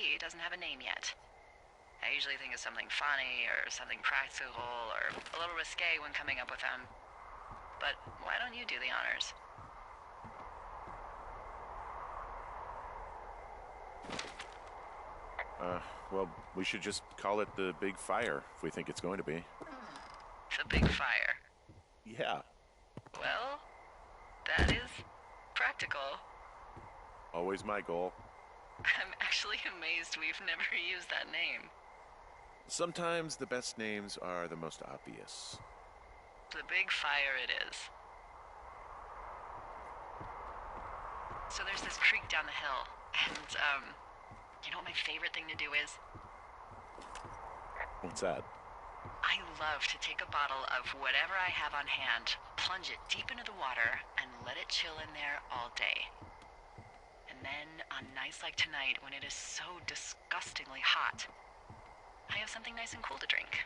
activity doesn't have a name yet. I usually think of something funny or something practical or a little risque when coming up with them. But why don't you do the honors? Well, we should just call it the Big Fire if we think it's going to be. The Big Fire. Yeah, Well, that is practical. always my goal. I'm actually amazed we've never used that name. Sometimes the best names are the most obvious. The Big Fire it is. So there's this creek down the hill, and, you know what my favorite thing to do is? What's that? I love to take a bottle of whatever I have on hand, plunge it deep into the water, and let it chill in there all day. And then, on nights like tonight, when it is so disgustingly hot, I have something nice and cool to drink.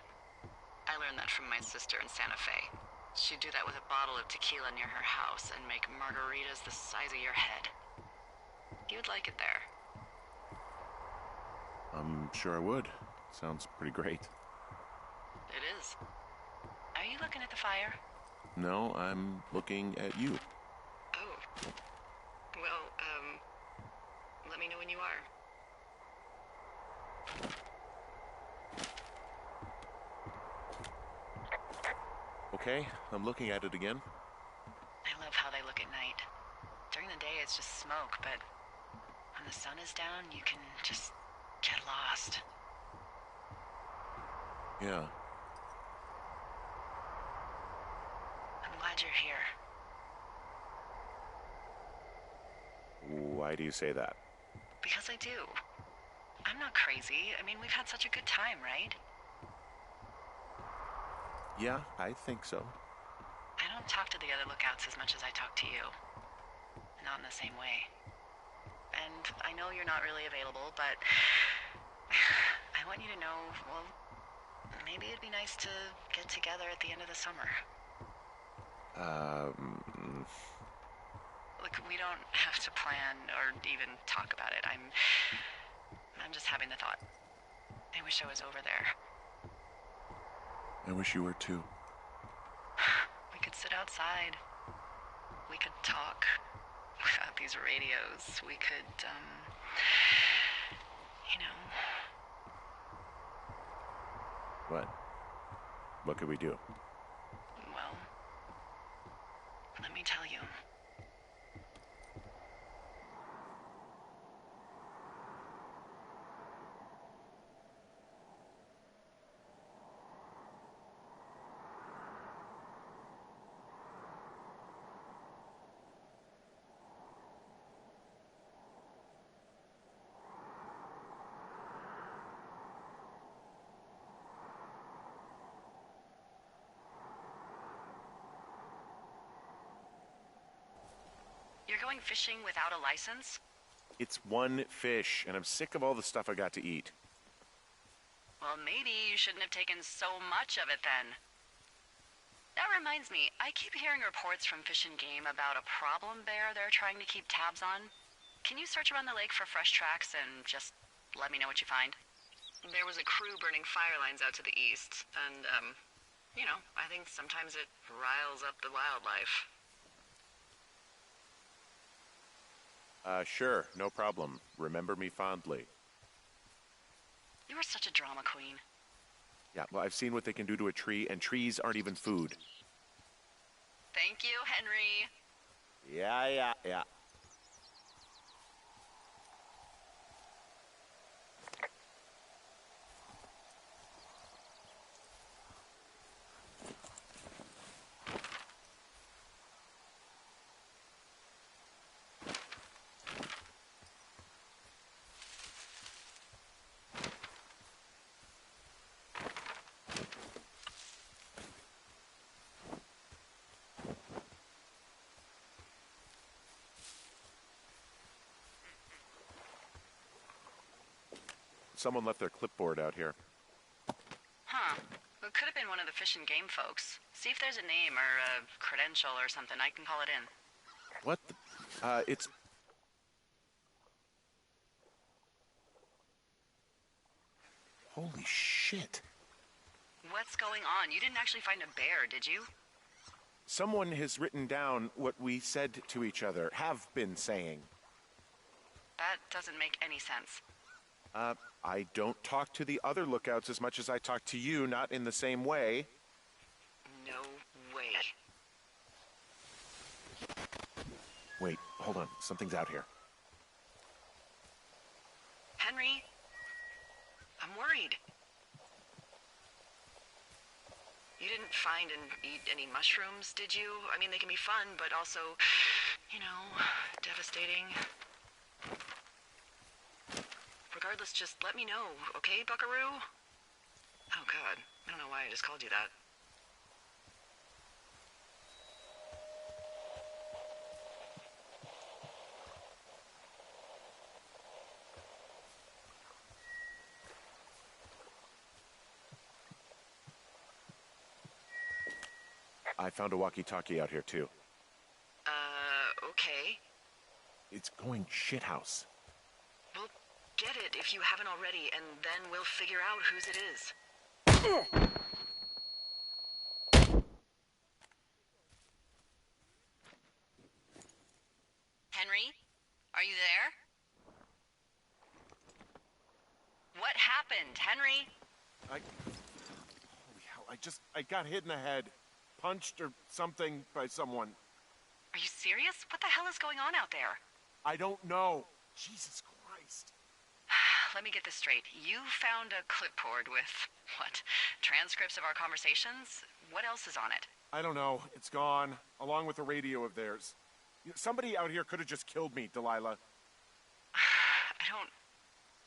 I learned that from my sister in Santa Fe. She'd do that with a bottle of tequila near her house and make margaritas the size of your head. You would like it there. I'm sure I would. Sounds pretty great. It is. Are you looking at the fire? No, I'm looking at you. Oh. Well, let me know when you are. Okay, I'm looking at it again. I love how they look at night. During the day, it's just smoke, but when the sun is down, you can just get lost. Yeah. I'm glad you're here. Why do you say that? Because I do. I'm not crazy. I mean, we've had such a good time, right? Yeah, I think so. I don't talk to the other lookouts as much as I talk to you. Not in the same way. And I know you're not really available, but I want you to know, well, maybe it'd be nice to get together at the end of the summer. Look, we don't have to plan or even talk about it. I'm just having the thought. I wish I was over there. I wish you were too. We could sit outside. We could talk without these radios. We could, you know. What? What could we do? Well, let me tell you. You're going fishing without a license? It's one fish, and I'm sick of all the stuff I got to eat. Well, maybe you shouldn't have taken so much of it then. That reminds me, I keep hearing reports from Fish and Game about a problem bear they're trying to keep tabs on. Can you search around the lake for fresh tracks and just let me know what you find? There was a crew burning fire lines out to the east, and, you know, I think sometimes it riles up the wildlife. Sure, no problem. Remember me fondly. You are such a drama queen. Yeah, well, I've seen what they can do to a tree, and trees aren't even food. Thank you, Henry. Yeah. Someone left their clipboard out here. Huh. It could have been one of the Fish and Game folks. See if there's a name or a credential or something. I can call it in. What the... it's... Holy shit. What's going on? You didn't actually find a bear, did you? Someone has written down what we said to each other, have been saying. That doesn't make any sense. I don't talk to the other lookouts as much as I talk to you, not in the same way. No way. Wait, hold on. Something's out here. Henry? I'm worried. You didn't find and eat any mushrooms, did you? I mean, they can be fun, but also, you know, devastating. Regardless, just let me know, okay, Buckaroo? Oh, God. I don't know why I just called you that. I found a walkie-talkie out here, too. Okay. It's going shithouse. Well, get it if you haven't already, and then we'll figure out whose it is. Henry? Are you there? What happened, Henry? Holy hell, I got hit in the head. Punched or something by someone. Are you serious? What the hell is going on out there? I don't know. Jesus Christ. Let me get this straight. You found a clipboard with, what, transcripts of our conversations? What else is on it? I don't know. It's gone, along with the radio of theirs. Somebody out here could have just killed me, Delilah.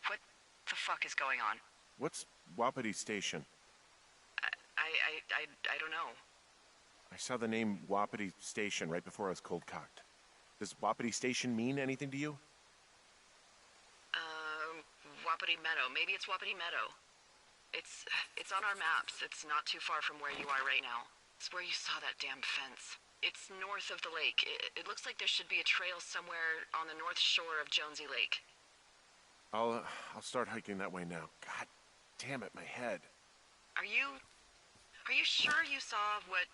What the fuck is going on? What's Wapiti Station? I don't know. I saw the name Wapiti Station right before I was cold-cocked. Does Wapiti Station mean anything to you? Wapiti Meadow. Maybe it's Wapiti Meadow. It's on our maps. It's not too far from where you are right now. It's where you saw that damn fence. It's north of the lake. It looks like there should be a trail somewhere on the north shore of Jonesy Lake. I'll start hiking that way now. God damn it, my head. Are you sure you saw what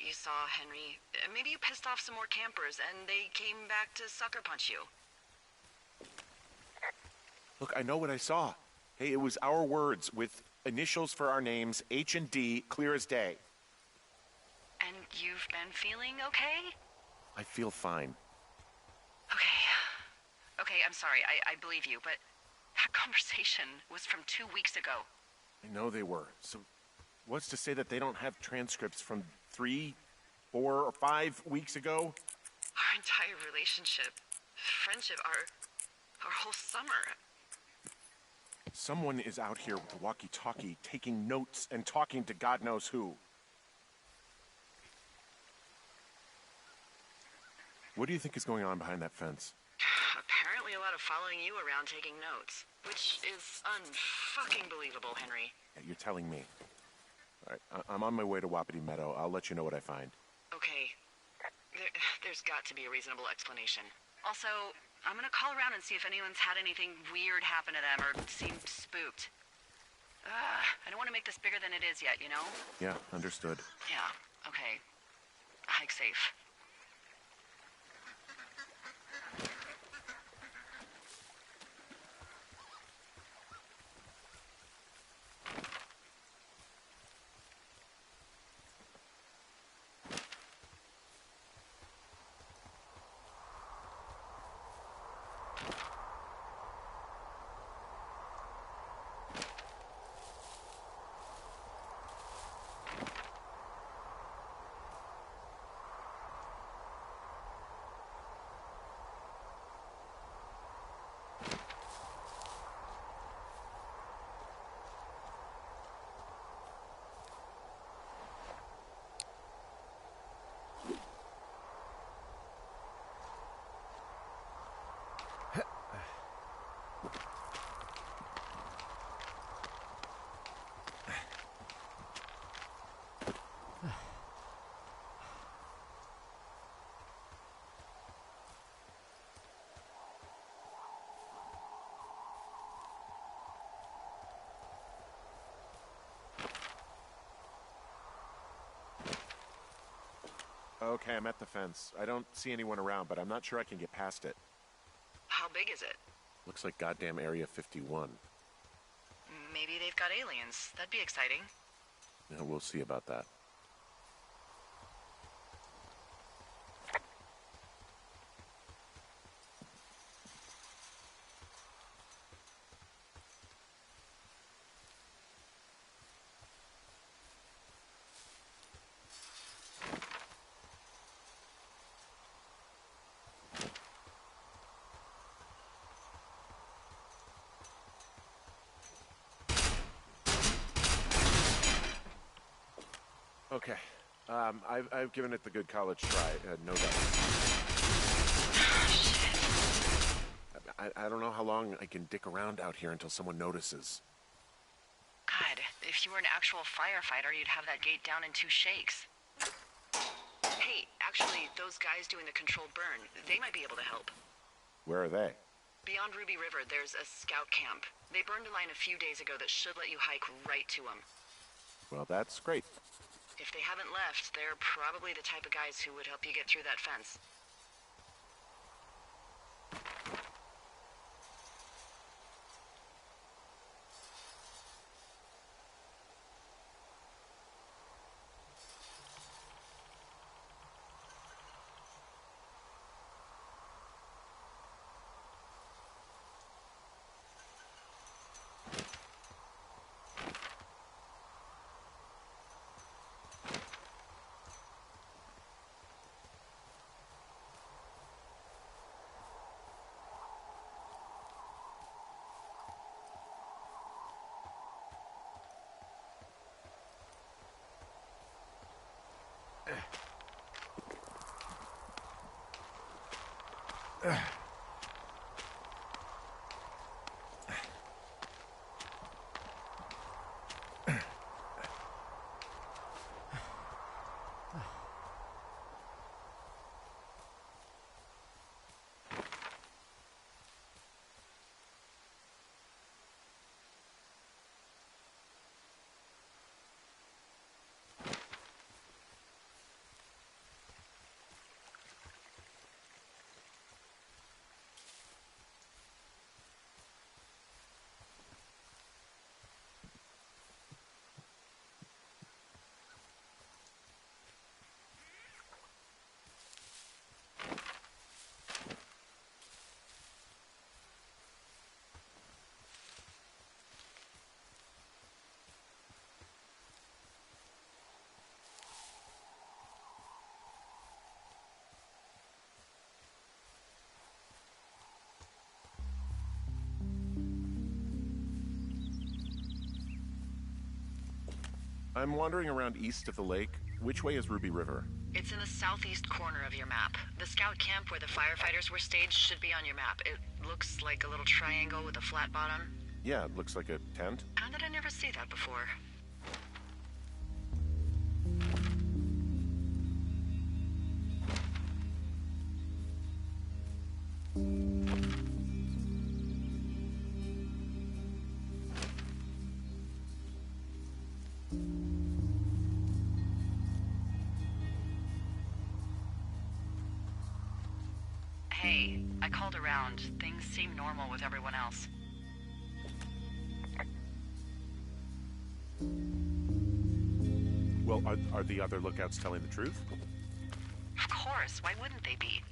you saw, Henry? Maybe you pissed off some more campers and they came back to sucker punch you. Look, I know what I saw. Hey, it was our words with initials for our names, H and D, clear as day. And you've been feeling okay? I feel fine. Okay, I'm sorry. I believe you, but that conversation was from 2 weeks ago. I know they were. So what's to say that they don't have transcripts from 3, 4, or 5 weeks ago? Our entire relationship, friendship, our whole summer. Someone is out here with a walkie-talkie taking notes and talking to God knows who. What do you think is going on behind that fence? Apparently a lot of following you around taking notes, which is unfucking believable, Henry. Yeah, you're telling me. All right, I'm on my way to Wapiti Meadow. I'll let you know what I find. Okay. There's got to be a reasonable explanation. Also, I'm gonna call around and see if anyone's had anything weird happen to them or seemed spooked. I don't want to make this bigger than it is yet, you know? Yeah, understood. Yeah, okay. Hike safe. Okay, I'm at the fence. I don't see anyone around, but I'm not sure I can get past it. How big is it? Looks like goddamn Area 51. Maybe they've got aliens. That'd be exciting. Yeah, we'll see about that. Okay. I've given it the good college try, no doubt. I don't know how long I can dick around out here until someone notices. God, if you were an actual firefighter, you'd have that gate down in 2 shakes. Hey, actually, those guys doing the controlled burn, they might be able to help. Where are they? Beyond Ruby River, there's a scout camp. They burned a line a few days ago that should let you hike right to them. Well, that's great. If they haven't left, they're probably the type of guys who would help you get through that fence. I'm wandering around east of the lake. Which way is Ruby River? It's in the southeast corner of your map. The scout camp where the firefighters were staged should be on your map. It looks like a little triangle with a flat bottom. Yeah, it looks like a tent. How did I never see that before? Hey, I called around. Things seem normal with everyone else. Well, are the other lookouts telling the truth? Of course, why wouldn't they be?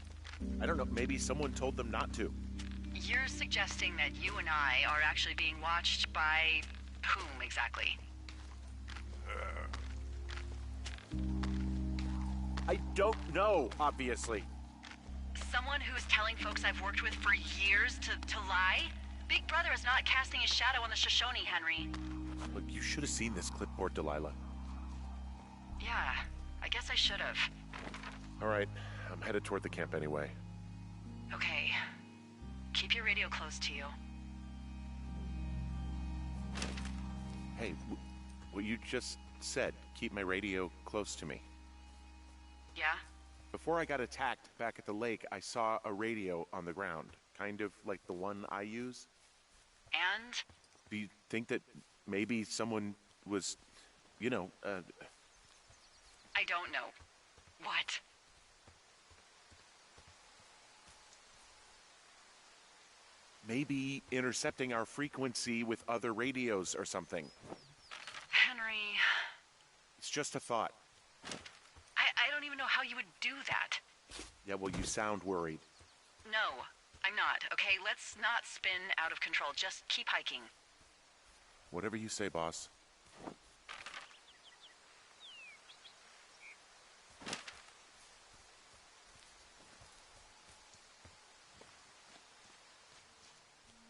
I don't know, maybe someone told them not to. You're suggesting that you and I are actually being watched by whom exactly? I don't know, obviously. Someone who's telling folks I've worked with for years to lie? Big Brother is not casting his shadow on the Shoshone, Henry. Look, you should have seen this clipboard, Delilah. Yeah, I guess I should have. All right, I'm headed toward the camp anyway. Okay. Keep your radio close to you. Hey, what you just said, keep my radio close to me. Yeah? Before I got attacked back at the lake, I saw a radio on the ground, kind of like the one I use. And? Do you think that maybe someone was, I don't know. What? Maybe intercepting our frequency with other radios or something. Henry, It's just a thought. I don't even know how you would do that. Yeah, well, you sound worried. No, I'm not, okay? Let's not spin out of control. Just keep hiking. Whatever you say, boss.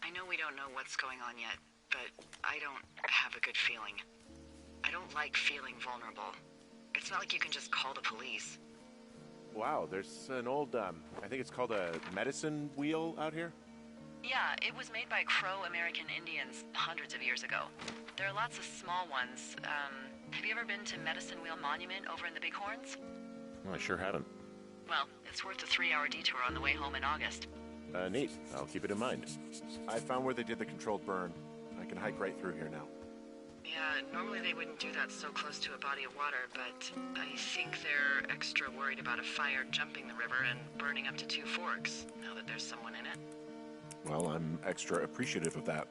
I know we don't know what's going on yet, but I don't have a good feeling. I don't like feeling vulnerable. It's not like you can just call the police. Wow, there's an old, I think it's called a medicine wheel out here? Yeah, it was made by Crow American Indians hundreds of years ago. There are lots of small ones. Have you ever been to Medicine Wheel Monument over in the Bighorns? Oh, I sure haven't. Well, it's worth a 3-hour detour on the way home in August. Neat. I'll keep it in mind. I found where they did the controlled burn. I can hike right through here now. Yeah, normally they wouldn't do that so close to a body of water, but I think they're extra worried about a fire jumping the river and burning up to 2 forks, now that there's someone in it. Well, I'm extra appreciative of that.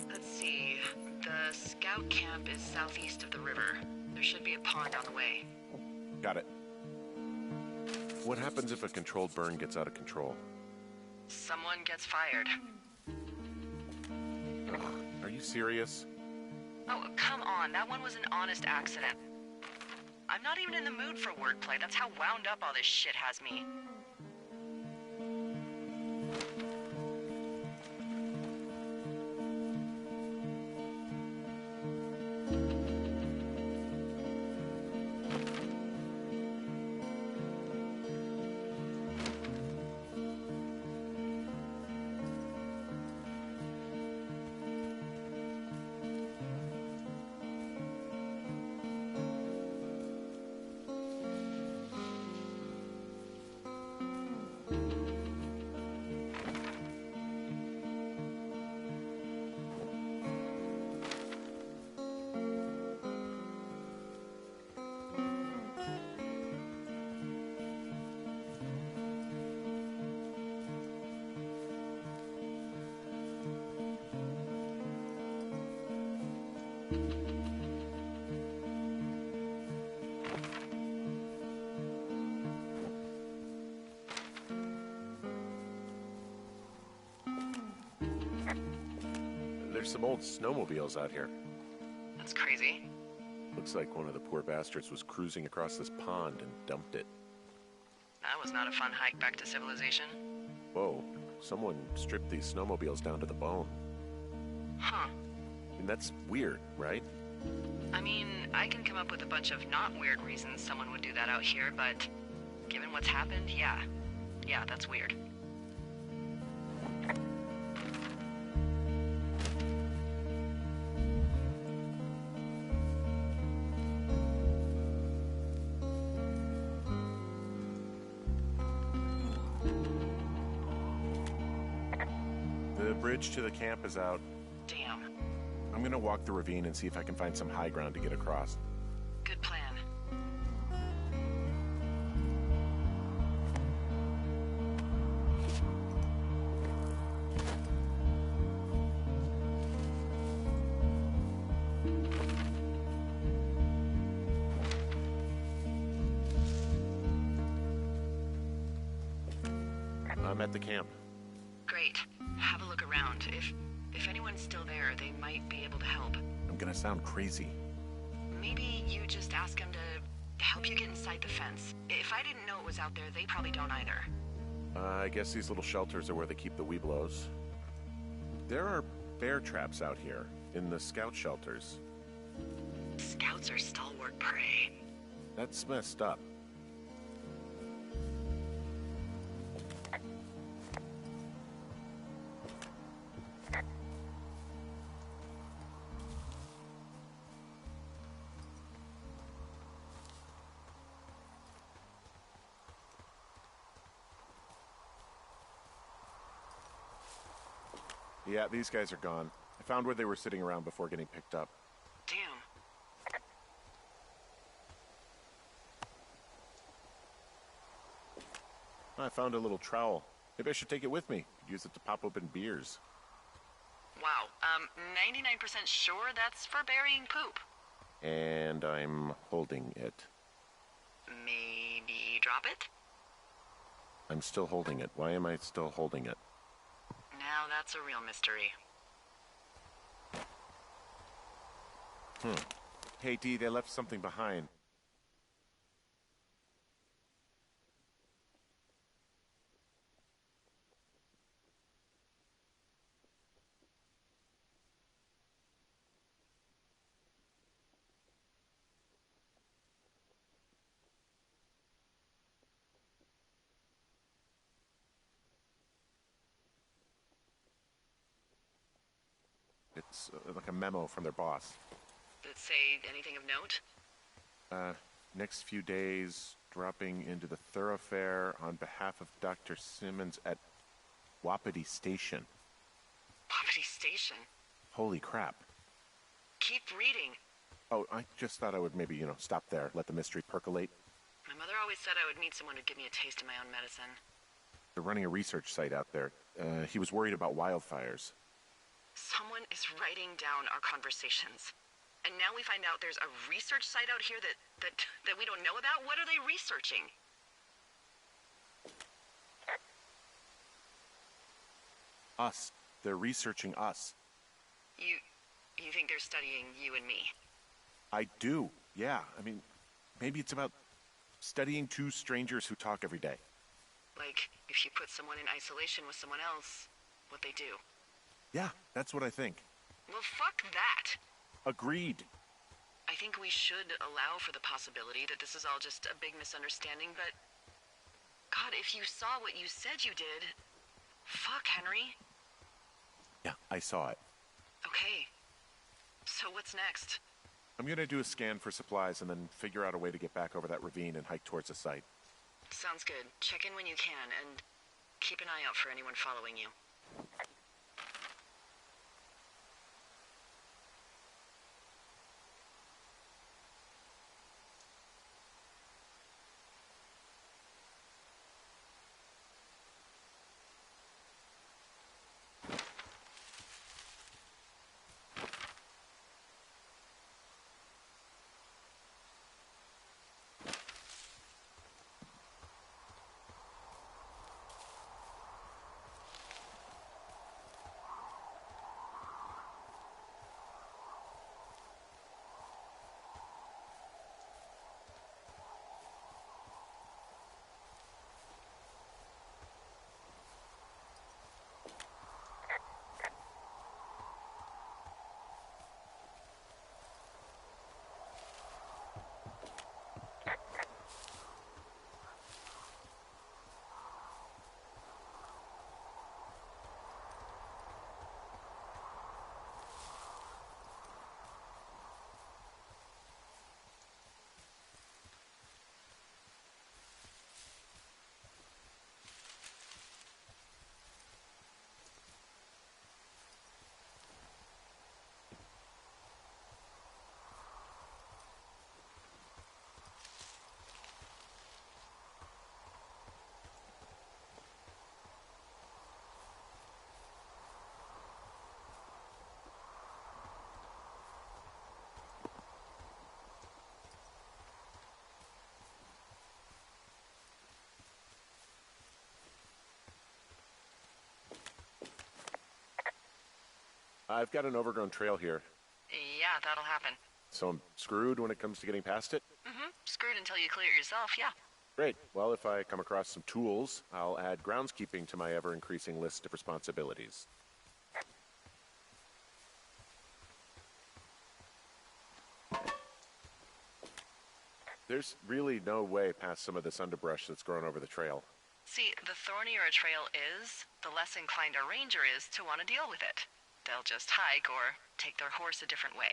Let's see. The scout camp is southeast of the river. There should be a pond on the way. Got it. What happens if a controlled burn gets out of control? Someone gets fired. Ugh, are you serious? Oh, come on. That one was an honest accident. I'm not even in the mood for wordplay. That's how wound up all this shit has me. There's some old snowmobiles out here. That's crazy. Looks like one of the poor bastards was cruising across this pond and dumped it. That was not a fun hike back to civilization. Whoa, someone stripped these snowmobiles down to the bone. Huh. I mean, that's weird, right? I mean, I can come up with a bunch of not weird reasons someone would do that out here, but given what's happened, yeah. Yeah, that's weird. The bridge to the camp is out. Damn. I'm gonna walk the ravine and see if I can find some high ground to get across. Good plan. I'm at the camp. Great. Have a look around. If anyone's still there, they might be able to help. I'm gonna sound crazy. Maybe you just ask them to help you get inside the fence. If I didn't know it was out there, they probably don't either. I guess these little shelters are where they keep the Weeblos. There are bear traps out here, in the scout shelters. Scouts are stalwart prey. That's messed up. Yeah, these guys are gone. I found where they were sitting around before getting picked up. Damn. I found a little trowel. Maybe I should take it with me. use it to pop open beers. Wow, 99% sure that's for burying poop. And I'm holding it. Maybe drop it? I'm still holding it. Why am I still holding it? Now that's a real mystery. Hey, Dee, they left something behind. It's like a memo from their boss. Did it say anything of note? Next few days, dropping into the thoroughfare on behalf of Dr. Simmons at Wapiti Station. Wapiti Station? Holy crap. Keep reading. Oh, I just thought I would maybe, stop there, let the mystery percolate. My mother always said I would meet someone who'd give me a taste of my own medicine. They're running a research site out there. He was worried about wildfires. Someone is writing down our conversations. And now we find out there's a research site out here that we don't know about? What are they researching? Us. They're researching us. You think they're studying you and me? I do, yeah. I mean, maybe it's about studying two strangers who talk every day. Like, if you put someone in isolation with someone else, what they do. Yeah, that's what I think. Well, fuck that. Agreed. I think we should allow for the possibility that this is all just a big misunderstanding, but... God, if you saw what you said you did... Fuck, Henry. Yeah, I saw it. Okay. So what's next? I'm gonna do a scan for supplies and then figure out a way to get back over that ravine and hike towards the site. Sounds good. Check in when you can, and keep an eye out for anyone following you. I've got an overgrown trail here, Yeah, that'll happen. so I'm screwed when it comes to getting past it. Screwed until you clear it yourself, yeah. Great. Well, if I come across some tools, I'll add groundskeeping to my ever-increasing list of responsibilities. There's really no way past some of this underbrush that's grown over the trail. See, the thornier a trail is, the less inclined a ranger is to want to deal with it. They'll just hike or take their horse a different way.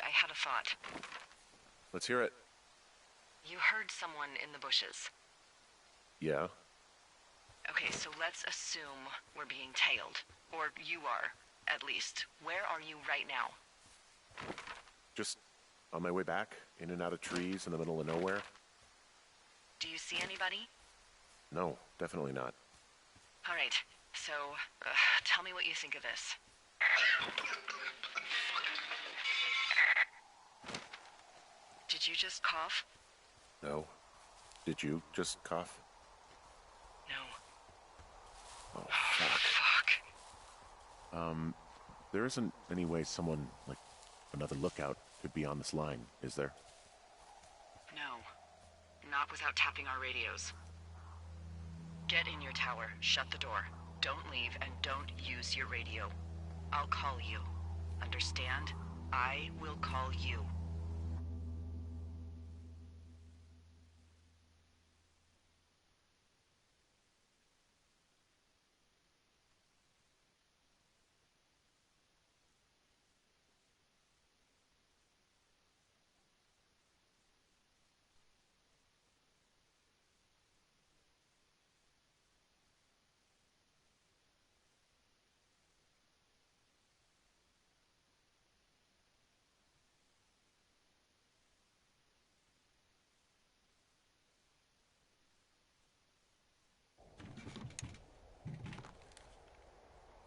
I had a thought. Let's hear it. You heard someone in the bushes. Yeah? Okay, so let's assume we're being tailed. Or you are, at least. Where are you right now? Just on my way back, in and out of trees in the middle of nowhere. Do you see anybody? No, definitely not. All right, so tell me what you think of this. Did you just cough? No. Did you just cough? No. Oh, fuck. Fuck. There isn't any way someone, like, another lookout could be on this line, is there? No. Not without tapping our radios. Get in your tower, shut the door. Don't leave, and don't use your radio. I'll call you. Understand? I will call you.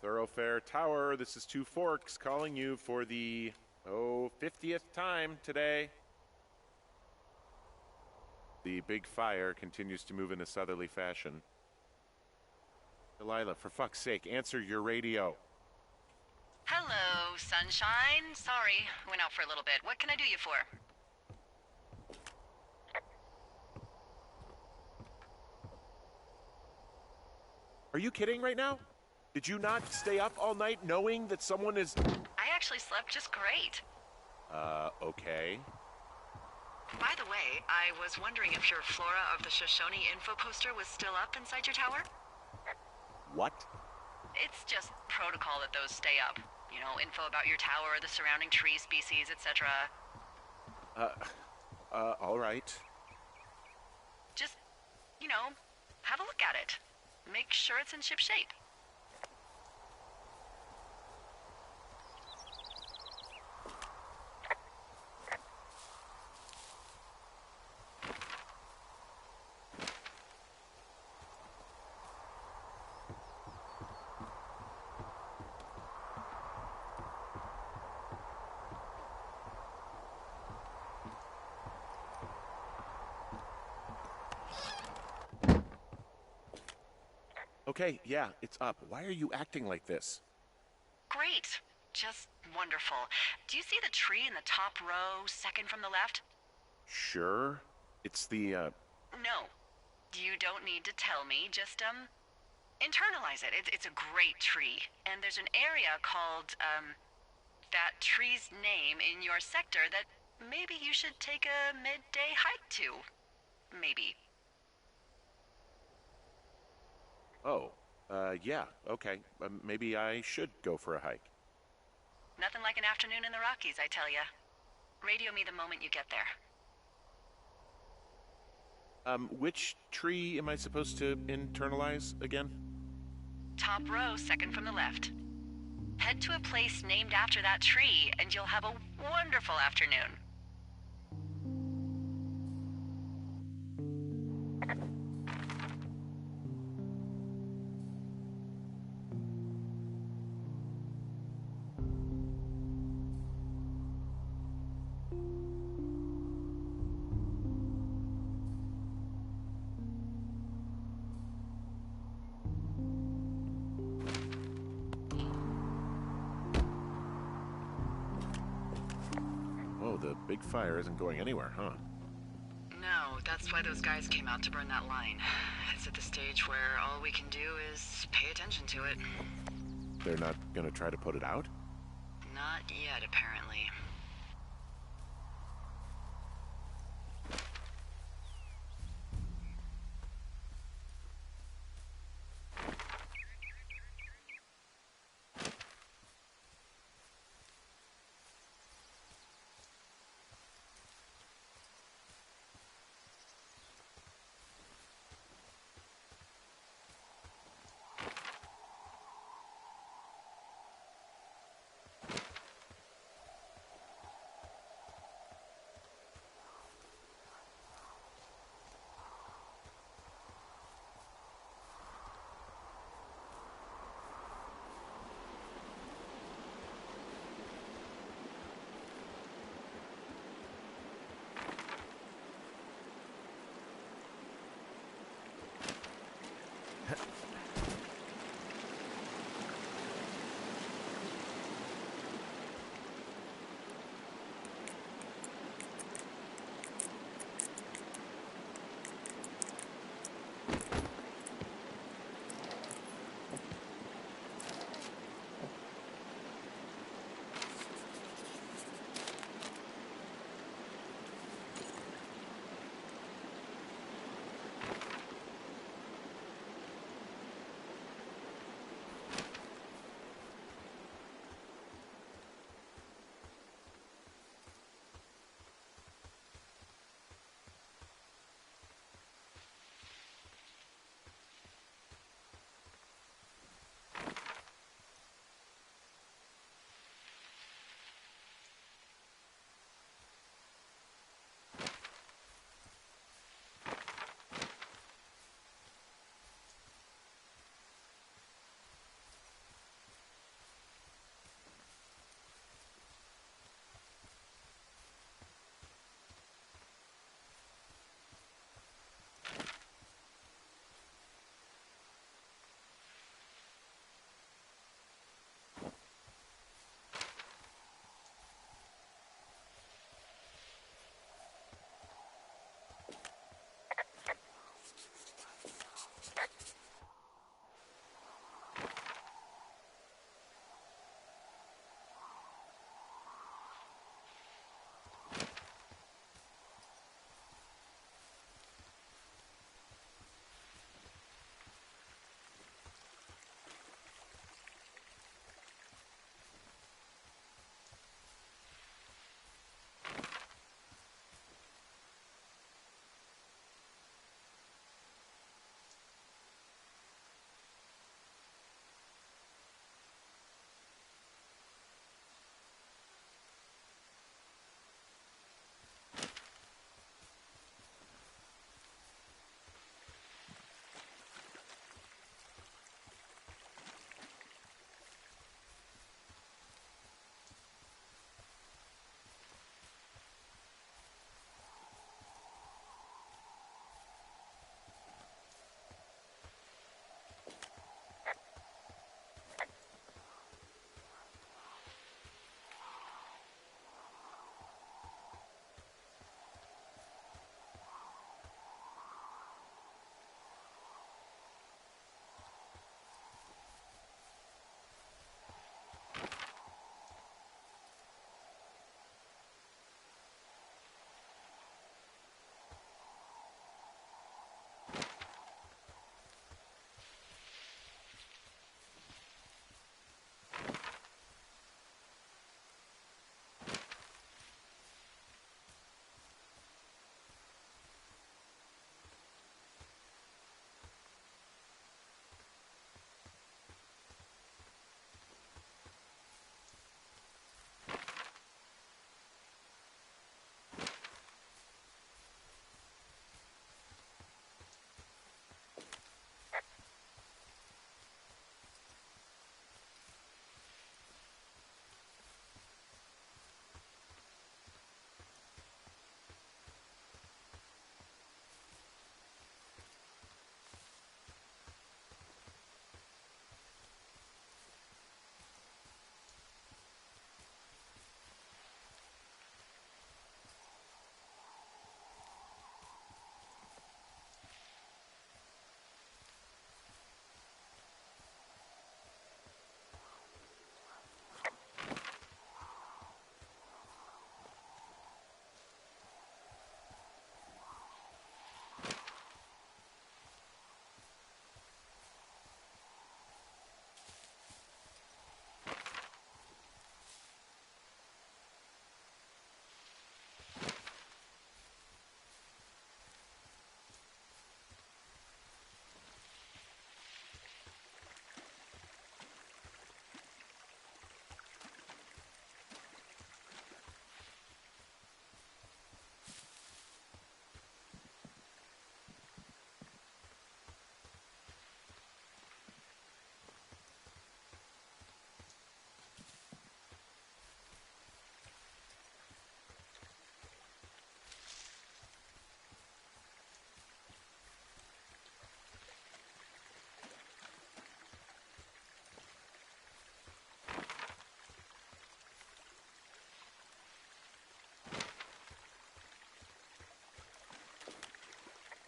Thoroughfare Tower, this is Two Forks calling you for the, 50th time today. The big fire continues to move in a southerly fashion. Delilah, for fuck's sake, answer your radio. Hello, sunshine. Sorry, went out for a little bit. What can I do you for? Are you kidding right now? Did you not stay up all night knowing that someone is... I actually slept just great. Okay. By the way, I was wondering if your Flora of the Shoshone info poster was still up inside your tower? What? It's just protocol that those stay up. You know, info about your tower, the surrounding tree species, etc. All right. Just, you know, have a look at it. Make sure it's in ship shape. Okay, yeah, it's up. Why are you acting like this? Great. Just wonderful. Do you see the tree in the top row, second from the left? Sure. It's the, No. You don't need to tell me. Just, internalize it. It's a great tree. And there's an area called, that tree's name in your sector that maybe you should take a midday hike to. Maybe. Oh, yeah, okay. Maybe I should go for a hike. Nothing like an afternoon in the Rockies, I tell ya. Radio me the moment you get there. Which tree am I supposed to internalize again? Top row, second from the left. Head to a place named after that tree, and you'll have a wonderful afternoon. Oh, the big fire isn't going anywhere, huh? No, that's why those guys came out to burn that line. It's at the stage where all we can do is pay attention to it. They're not gonna try to put it out? Not yet, apparently.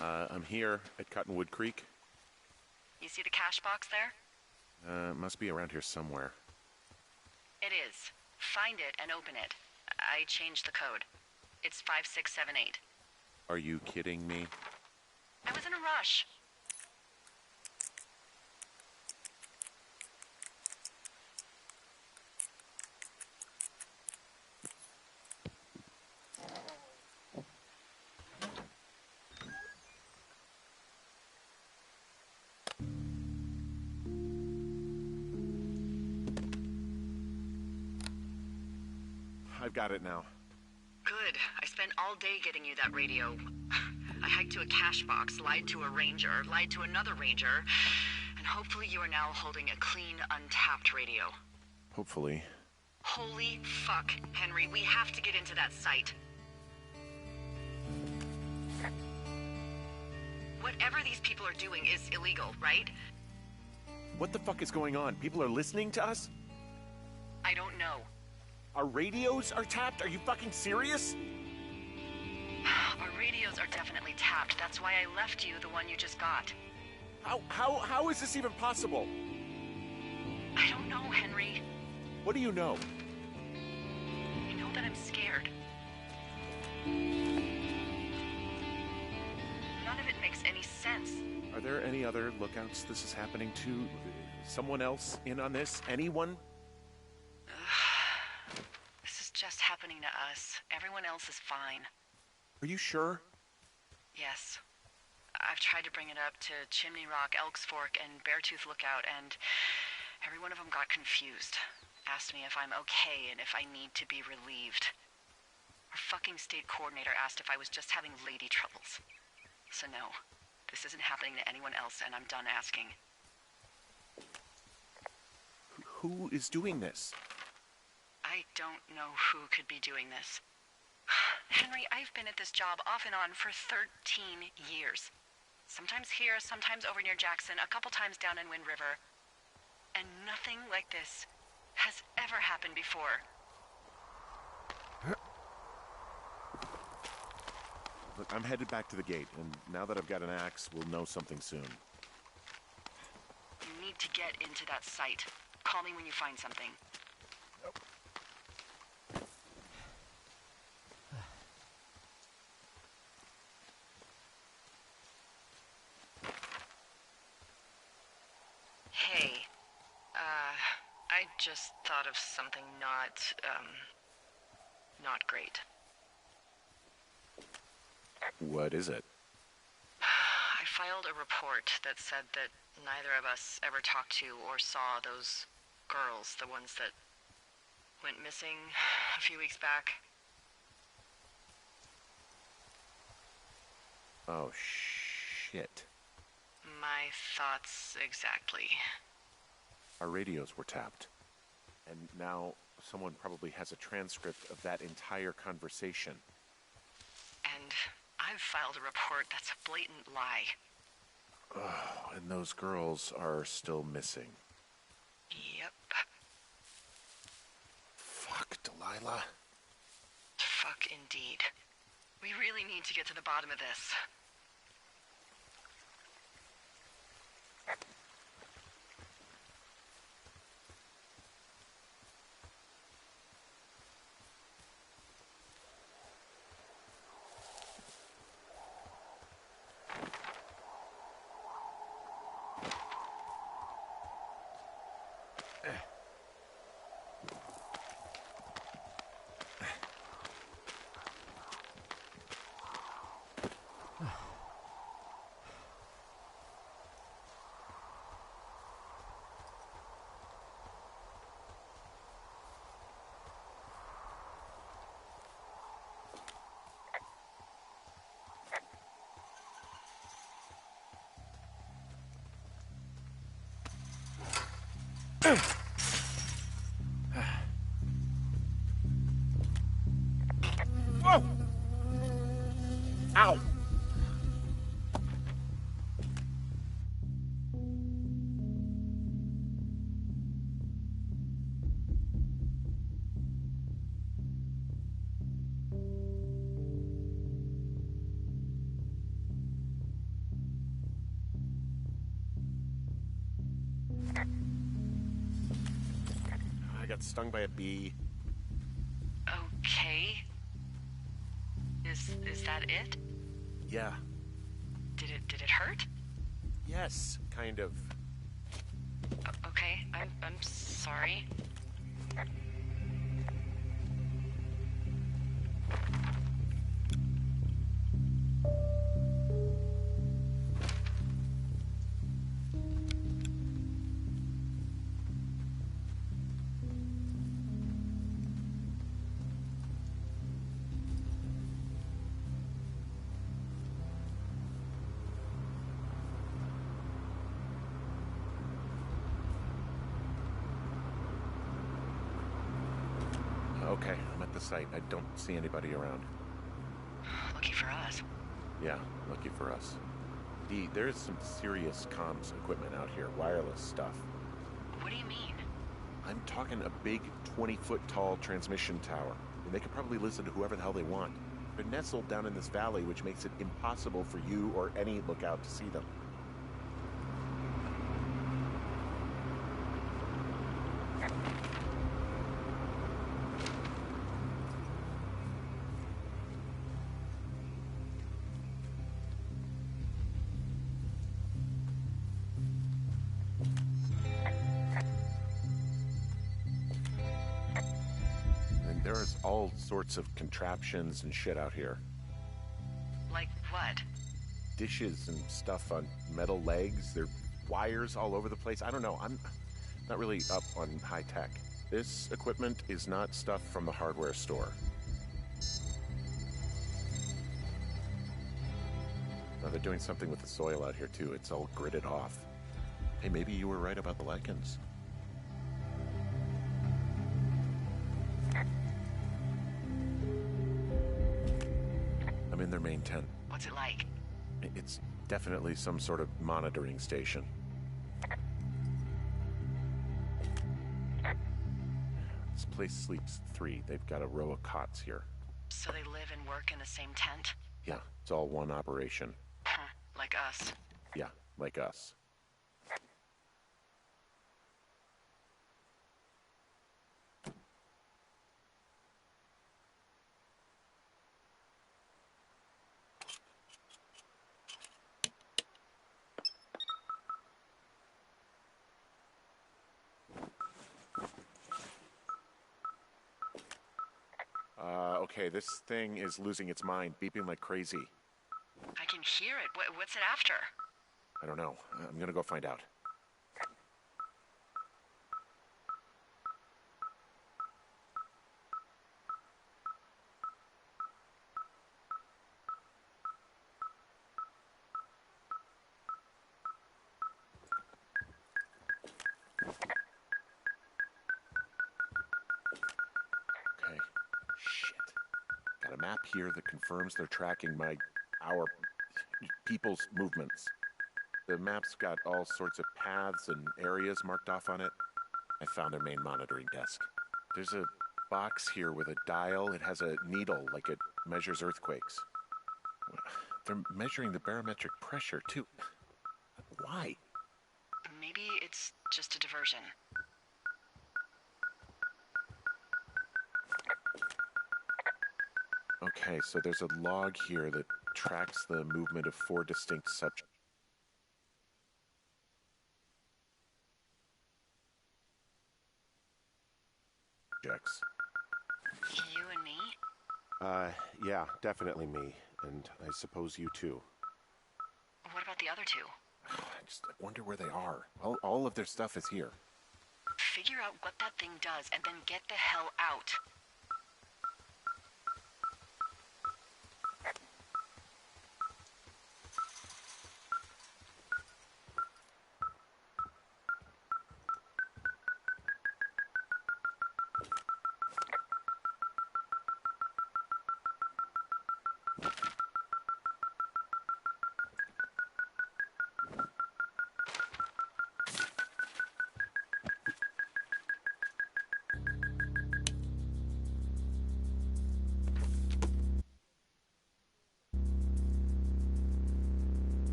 I'm here at Cottonwood Creek. You see the cash box there? It must be around here somewhere. It is. Find it and open it. I changed the code. It's 5678. Are you kidding me? I was in a rush. I've got it now. Good. I spent all day getting you that radio. I hiked to a cash box, lied to a ranger, lied to another ranger, and hopefully you are now holding a clean, untapped radio. Hopefully. Holy fuck, Henry, we have to get into that site. Whatever these people are doing is illegal, right? What the fuck is going on? People are listening to us? I don't know. Our radios are tapped? Are you fucking serious? Our radios are definitely tapped. That's why I left you the one you just got. How is this even possible? I don't know, Henry. What do you know? I know that I'm scared. None of it makes any sense. Are there any other lookouts this is happening to? Someone else in on this? Anyone? This is just happening to us. Everyone else is fine. Are you sure? Yes. I've tried to bring it up to Chimney Rock, Elks Fork, and Beartooth Lookout, and every one of them got confused. Asked me if I'm okay and if I need to be relieved. Our fucking state coordinator asked if I was just having lady troubles. So no, this isn't happening to anyone else, and I'm done asking. Who is doing this? I don't know who could be doing this. Henry, I've been at this job off and on for 13 years. Sometimes here, sometimes over near Jackson, a couple times down in Wind River. And nothing like this has ever happened before. Look, I'm headed back to the gate, and now that I've got an axe, we'll know something soon. You need to get into that site. Call me when you find something. Hey, I just thought of something not great. What is it? I filed a report that said that neither of us ever talked to or saw those girls, the ones that went missing a few weeks back. Oh, shit. My thoughts exactly. Our radios were tapped. And now someone probably has a transcript of that entire conversation. And I've filed a report that's a blatant lie. Oh, and those girls are still missing. Yep. Fuck, Delilah. Fuck indeed. We really need to get to the bottom of this. Whoa! Ow! I got stung by a bee. Okay. Is that it? Yeah. Did it hurt? Yes, kind of. Okay, I'm sorry. Okay, I'm at the site. I don't see anybody around. Lucky for us. Yeah, lucky for us. Dee, there's some serious comms equipment out here, wireless stuff. What do you mean? I'm talking a big 20-foot tall transmission tower, and they could probably listen to whoever the hell they want. They're nestled down in this valley, which makes it impossible for you or any lookout to see them. And there's all sorts of contraptions and shit out here. Like what? Dishes and stuff on metal legs. There are wires all over the place. I don't know. I'm not really up on high tech. This equipment is not stuff from the hardware store. Now they're doing something with the soil out here too. It's all gridded off. Hey, maybe you were right about the lichens. I'm in their main tent. What's it like? It's definitely some sort of monitoring station. This place sleeps 3. They've got a row of cots here. So they live and work in the same tent? Yeah, it's all one operation. Huh, like us. Yeah, like us. Okay, this thing is losing its mind, beeping like crazy. I can hear it. What's it after? I don't know. I'm gonna go find out. Okay. Shit. Got a map here that confirms they're tracking our people's movements. The map's got all sorts of paths and areas marked off on it. I found their main monitoring desk. There's a box here with a dial. It has a needle, like it measures earthquakes. They're measuring the barometric pressure, too. Why? Maybe it's just a diversion. Okay, so there's a log here that tracks the movement of 4 distinct subjects. You and me? Yeah, definitely me. And I suppose you too. What about the other 2? I wonder where they are. All of their stuff is here. Figure out what that thing does and then get the hell out.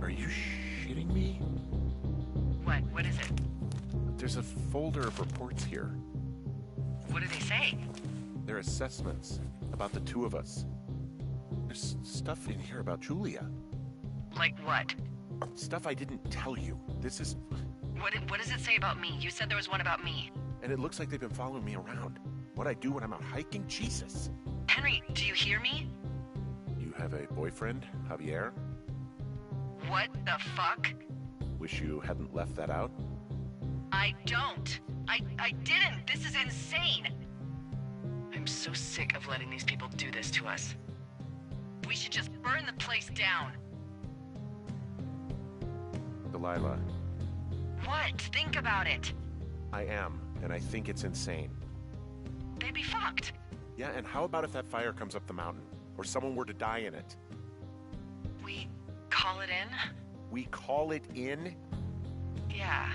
Are you shitting me? What? What is it? There's a folder of reports here. What do they say? They're assessments about the two of us. There's stuff in here about Julia. Like what? Stuff I didn't tell you. This is... What does it say about me? You said there was one about me. And it looks like they've been following me around. What I do when I'm out hiking? Jesus. Henry, do you hear me? You have a boyfriend, Javier? What the fuck? Wish you hadn't left that out. I don't. I didn't. This is insane. I'm so sick of letting these people do this to us. We should just burn the place down. Delilah, What? Think about it. I am, and I think it's insane. They'd be fucked. Yeah, and how about if that fire comes up the mountain? Or someone were to die in it? We call it in? We call it in? Yeah.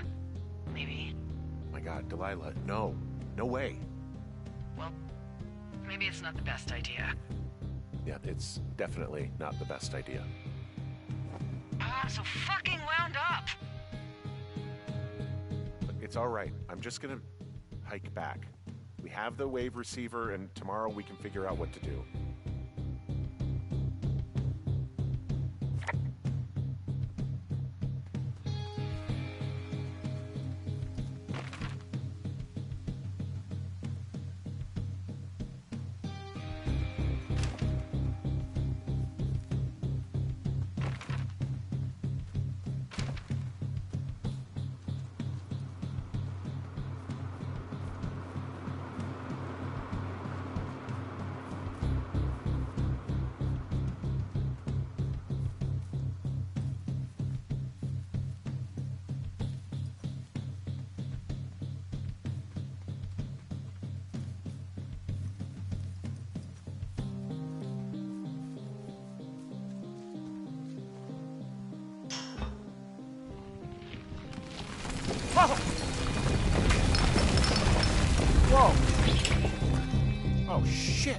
Maybe. My God, Delilah, no. No way. Well, maybe it's not the best idea. Yeah, it's definitely not the best idea. I'm so fucking wound up. But it's all right. I'm just gonna hike back. We have the wave receiver, and tomorrow we can figure out what to do. Whoa! Oh, shit!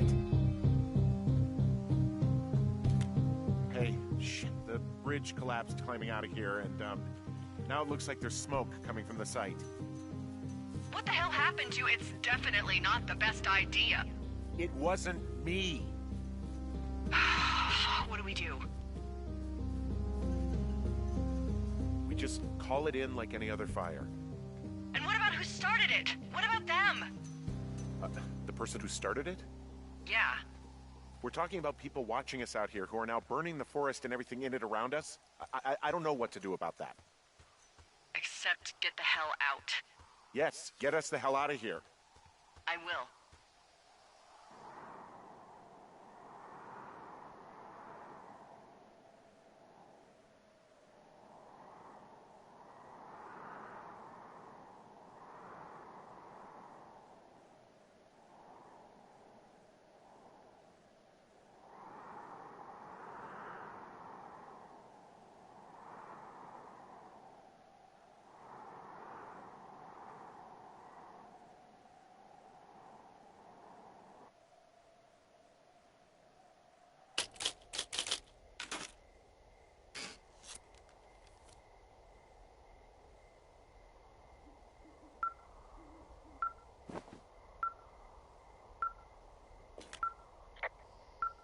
Hey, shit. The bridge collapsed climbing out of here, and, now it looks like there's smoke coming from the site. What the hell happened to you? It's definitely not the best idea. It wasn't me. What do we do? We just call it in like any other fire. And what about who started it? What about them? The person who started it? Yeah. We're talking about people watching us out here who are now burning the forest and everything in it around us. I don't know what to do about that. Except get the hell out. Yes, get us the hell out of here. I will.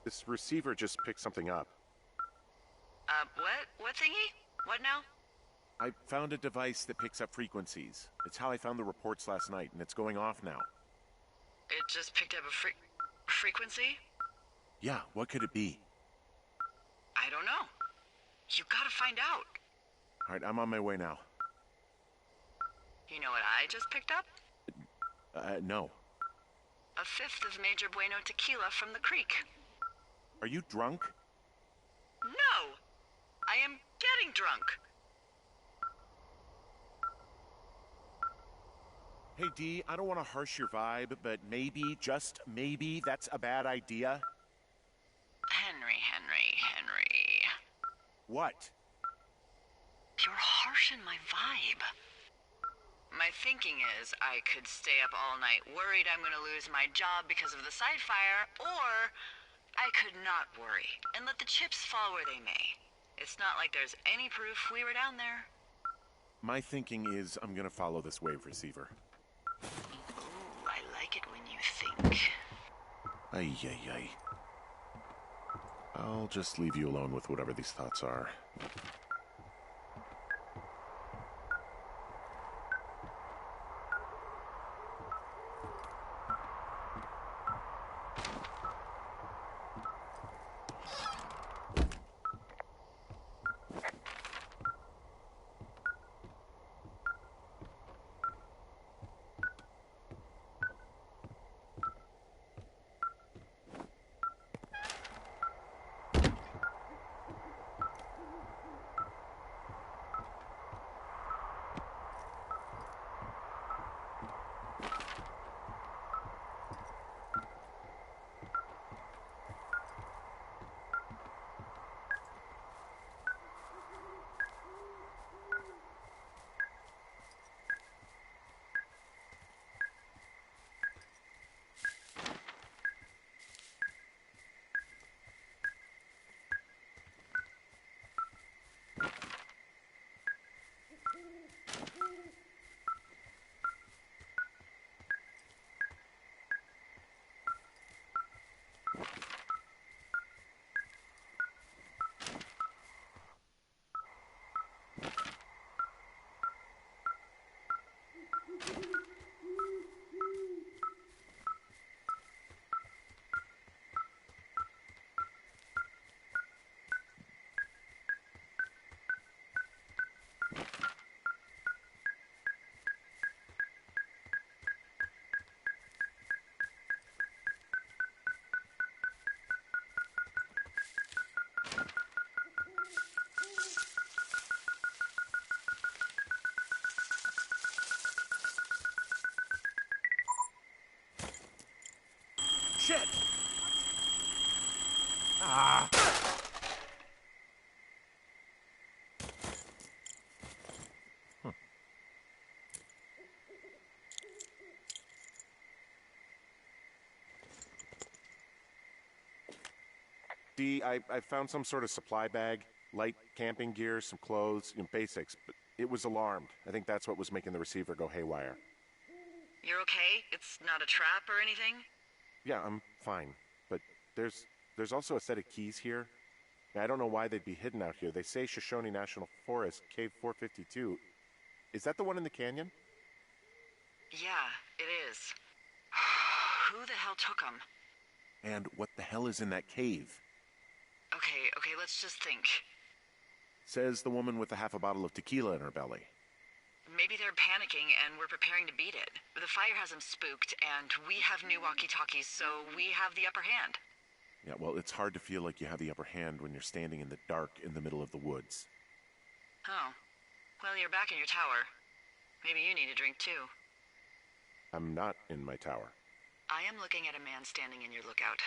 This receiver just picked something up. What? What thingy? What now? I found a device that picks up frequencies. It's how I found the reports last night, and it's going off now. It just picked up a frequency? Yeah, what could it be? I don't know. You gotta find out. All right, I'm on my way now. You know what I just picked up? No. A fifth of Major Bueno tequila from the creek. Are you drunk? No! I am getting drunk. Hey, Dee, I don't want to harsh your vibe, but maybe, just maybe, that's a bad idea. Henry. What? You're harshing my vibe. My thinking is I could stay up all night worried I'm gonna lose my job because of the side fire, or I could not worry and let the chips fall where they may. It's not like there's any proof we were down there. My thinking is I'm gonna follow this wave receiver. Ooh, I like it when you think. Ay, ay, ay. I'll just leave you alone with whatever these thoughts are. Shit! Ah! Dee, I found some sort of supply bag, light camping gear, some clothes, basics, but it was alarmed. I think that's what was making the receiver go haywire. You're okay? It's not a trap or anything? Yeah, I'm fine, but there's also a set of keys here. I don't know why they'd be hidden out here. They say Shoshone National Forest, Cave 452. Is that the one in the canyon? Yeah, it is. Who the hell took them? And what the hell is in that cave? Okay, let's just think. Says the woman with a half a bottle of tequila in her belly. Maybe they're panicking and we're preparing to beat it. The fire has them spooked, and we have new walkie-talkies, so we have the upper hand. Yeah, well, it's hard to feel like you have the upper hand when you're standing in the dark in the middle of the woods. Oh. Well, you're back in your tower. Maybe you need a drink, too. I'm not in my tower. I am looking at a man standing in your lookout.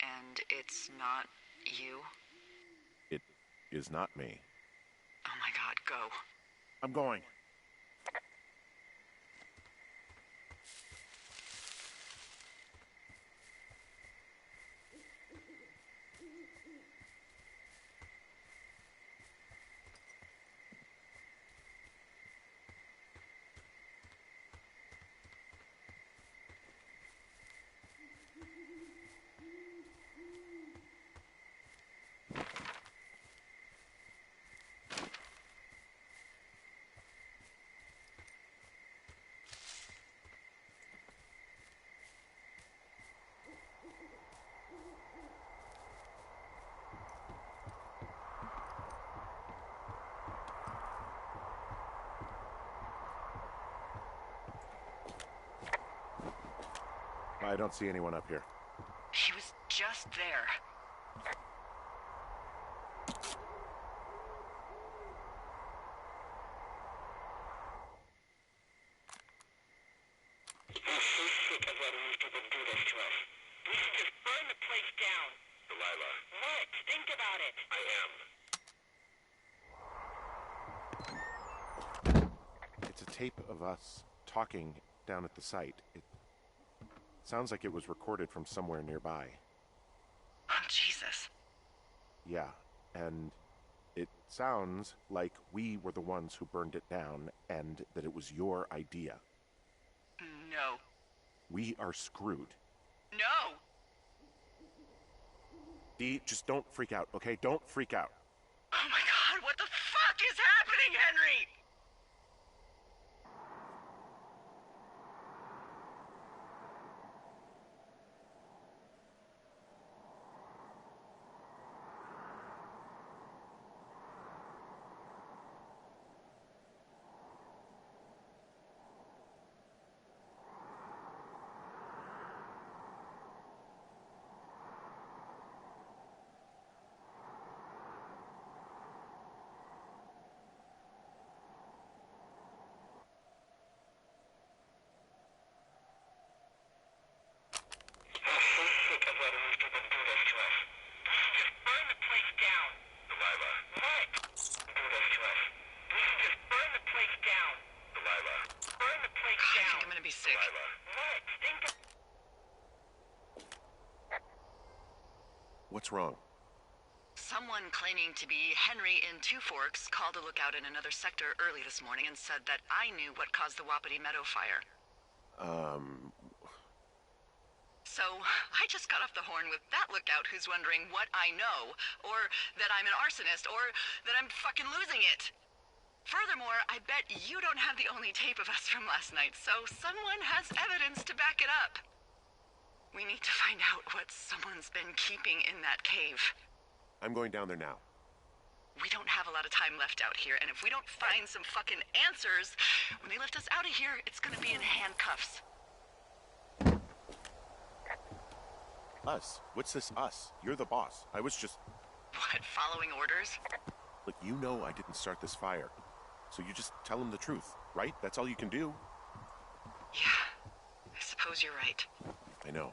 And it's not you? It is not me. Oh my god, go. I'm going. I don't see anyone up here. He was just there. It's a tape of us talking down at the site. It sounds like it was recorded from somewhere nearby. Oh, Jesus. Yeah, and It sounds like we were the ones who burned it down and that it was your idea. No. We are screwed. No! Dee, just don't freak out, okay? Don't freak out. Oh my god, what the fuck is happening, Henry? What's wrong? Someone claiming to be Henry in Two Forks called a lookout in another sector early this morning and said that I knew what caused the Wapiti Meadow fire. So, I just got off the horn with that lookout who's wondering what I know, or that I'm an arsonist, or that I'm fucking losing it. Furthermore, I bet you don't have the only tape of us from last night, so someone has evidence to back it up. We need to find out what someone's been keeping in that cave. I'm going down there now. We don't have a lot of time left out here, and if we don't find some fucking answers, when they lift us out of here, it's gonna be in handcuffs. Us? What's this us? You're the boss. I was just... What, following orders? Look, you know I didn't start this fire. So you just tell him the truth, right? That's all you can do. Yeah, I suppose you're right. I know.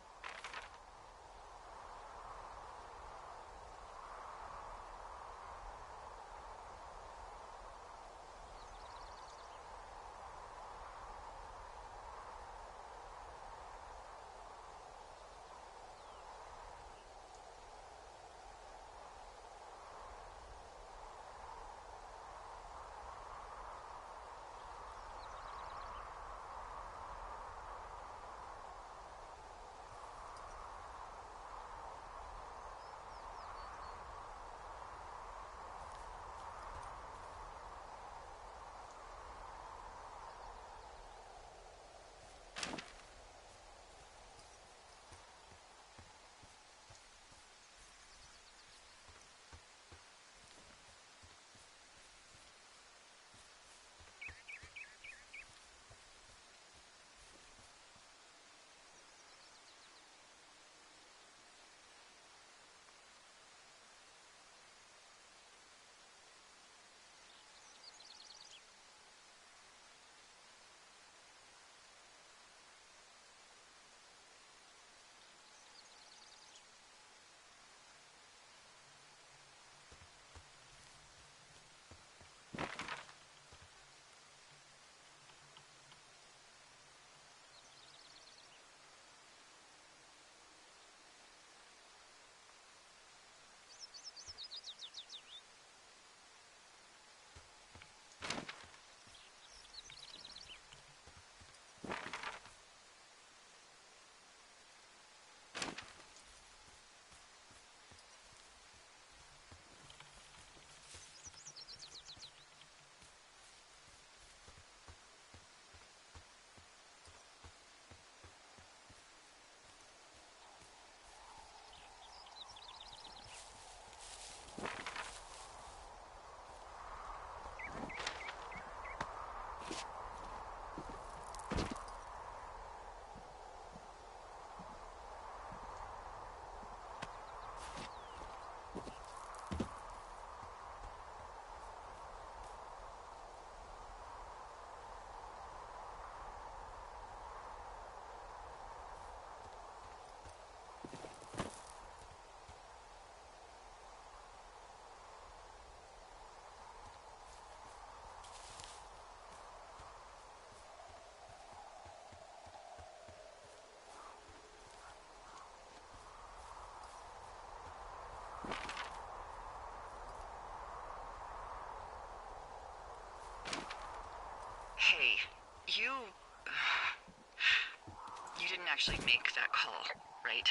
actually make that call, right?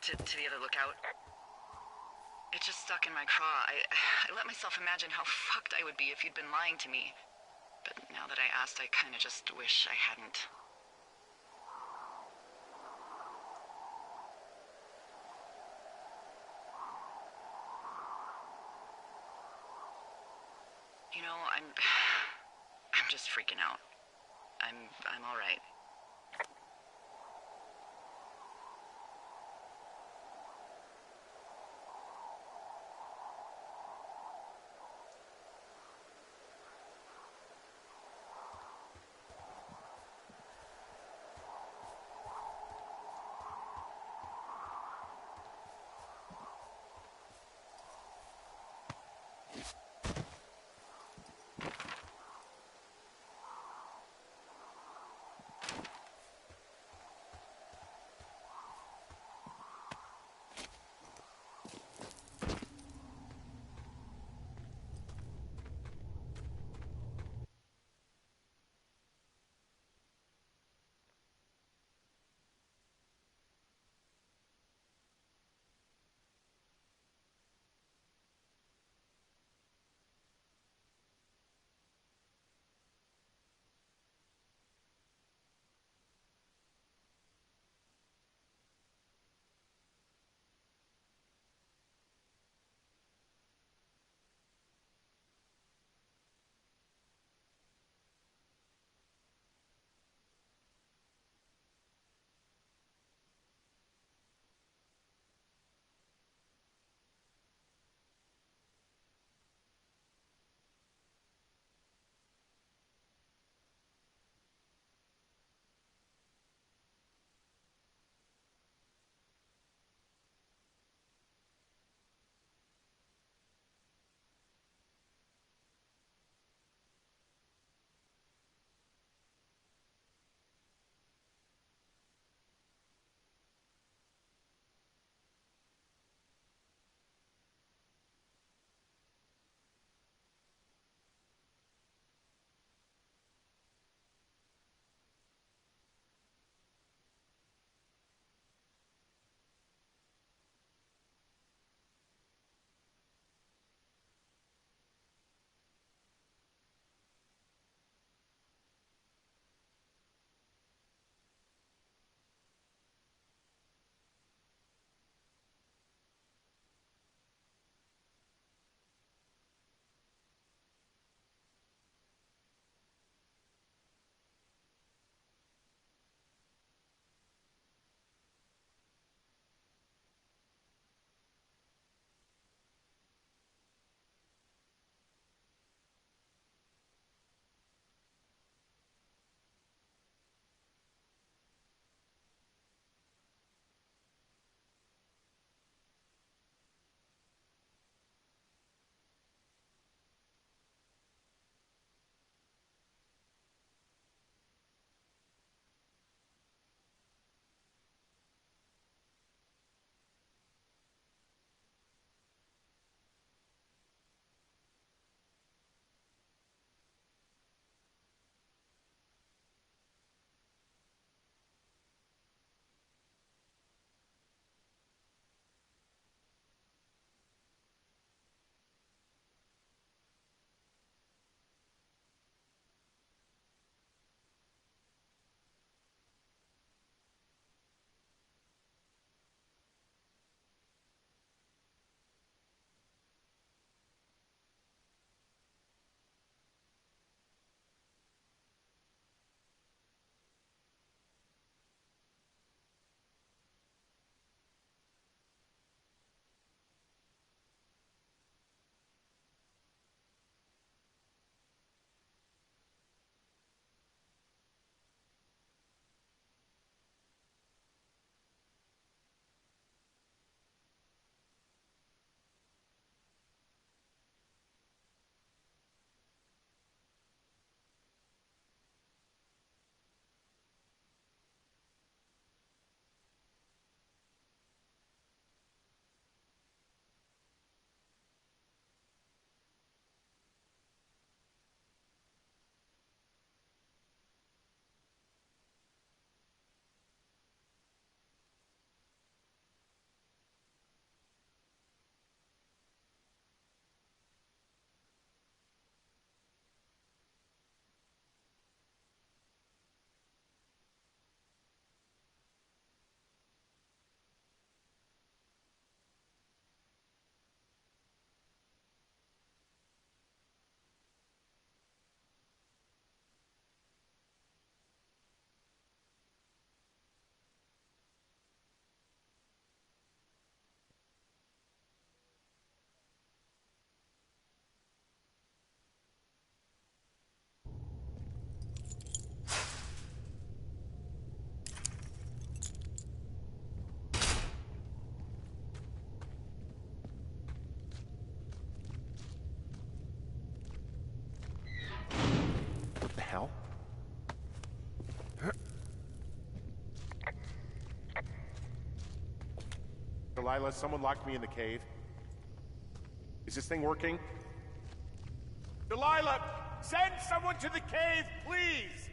To the other lookout. It just stuck in my craw. I let myself imagine how fucked I would be if you'd been lying to me. But now that I asked, I kinda just wish I hadn't. You know, I'm just freaking out. I'm all right. hell? Delilah, someone locked me in the cave. Is this thing working? Delilah! Send someone to the cave, please!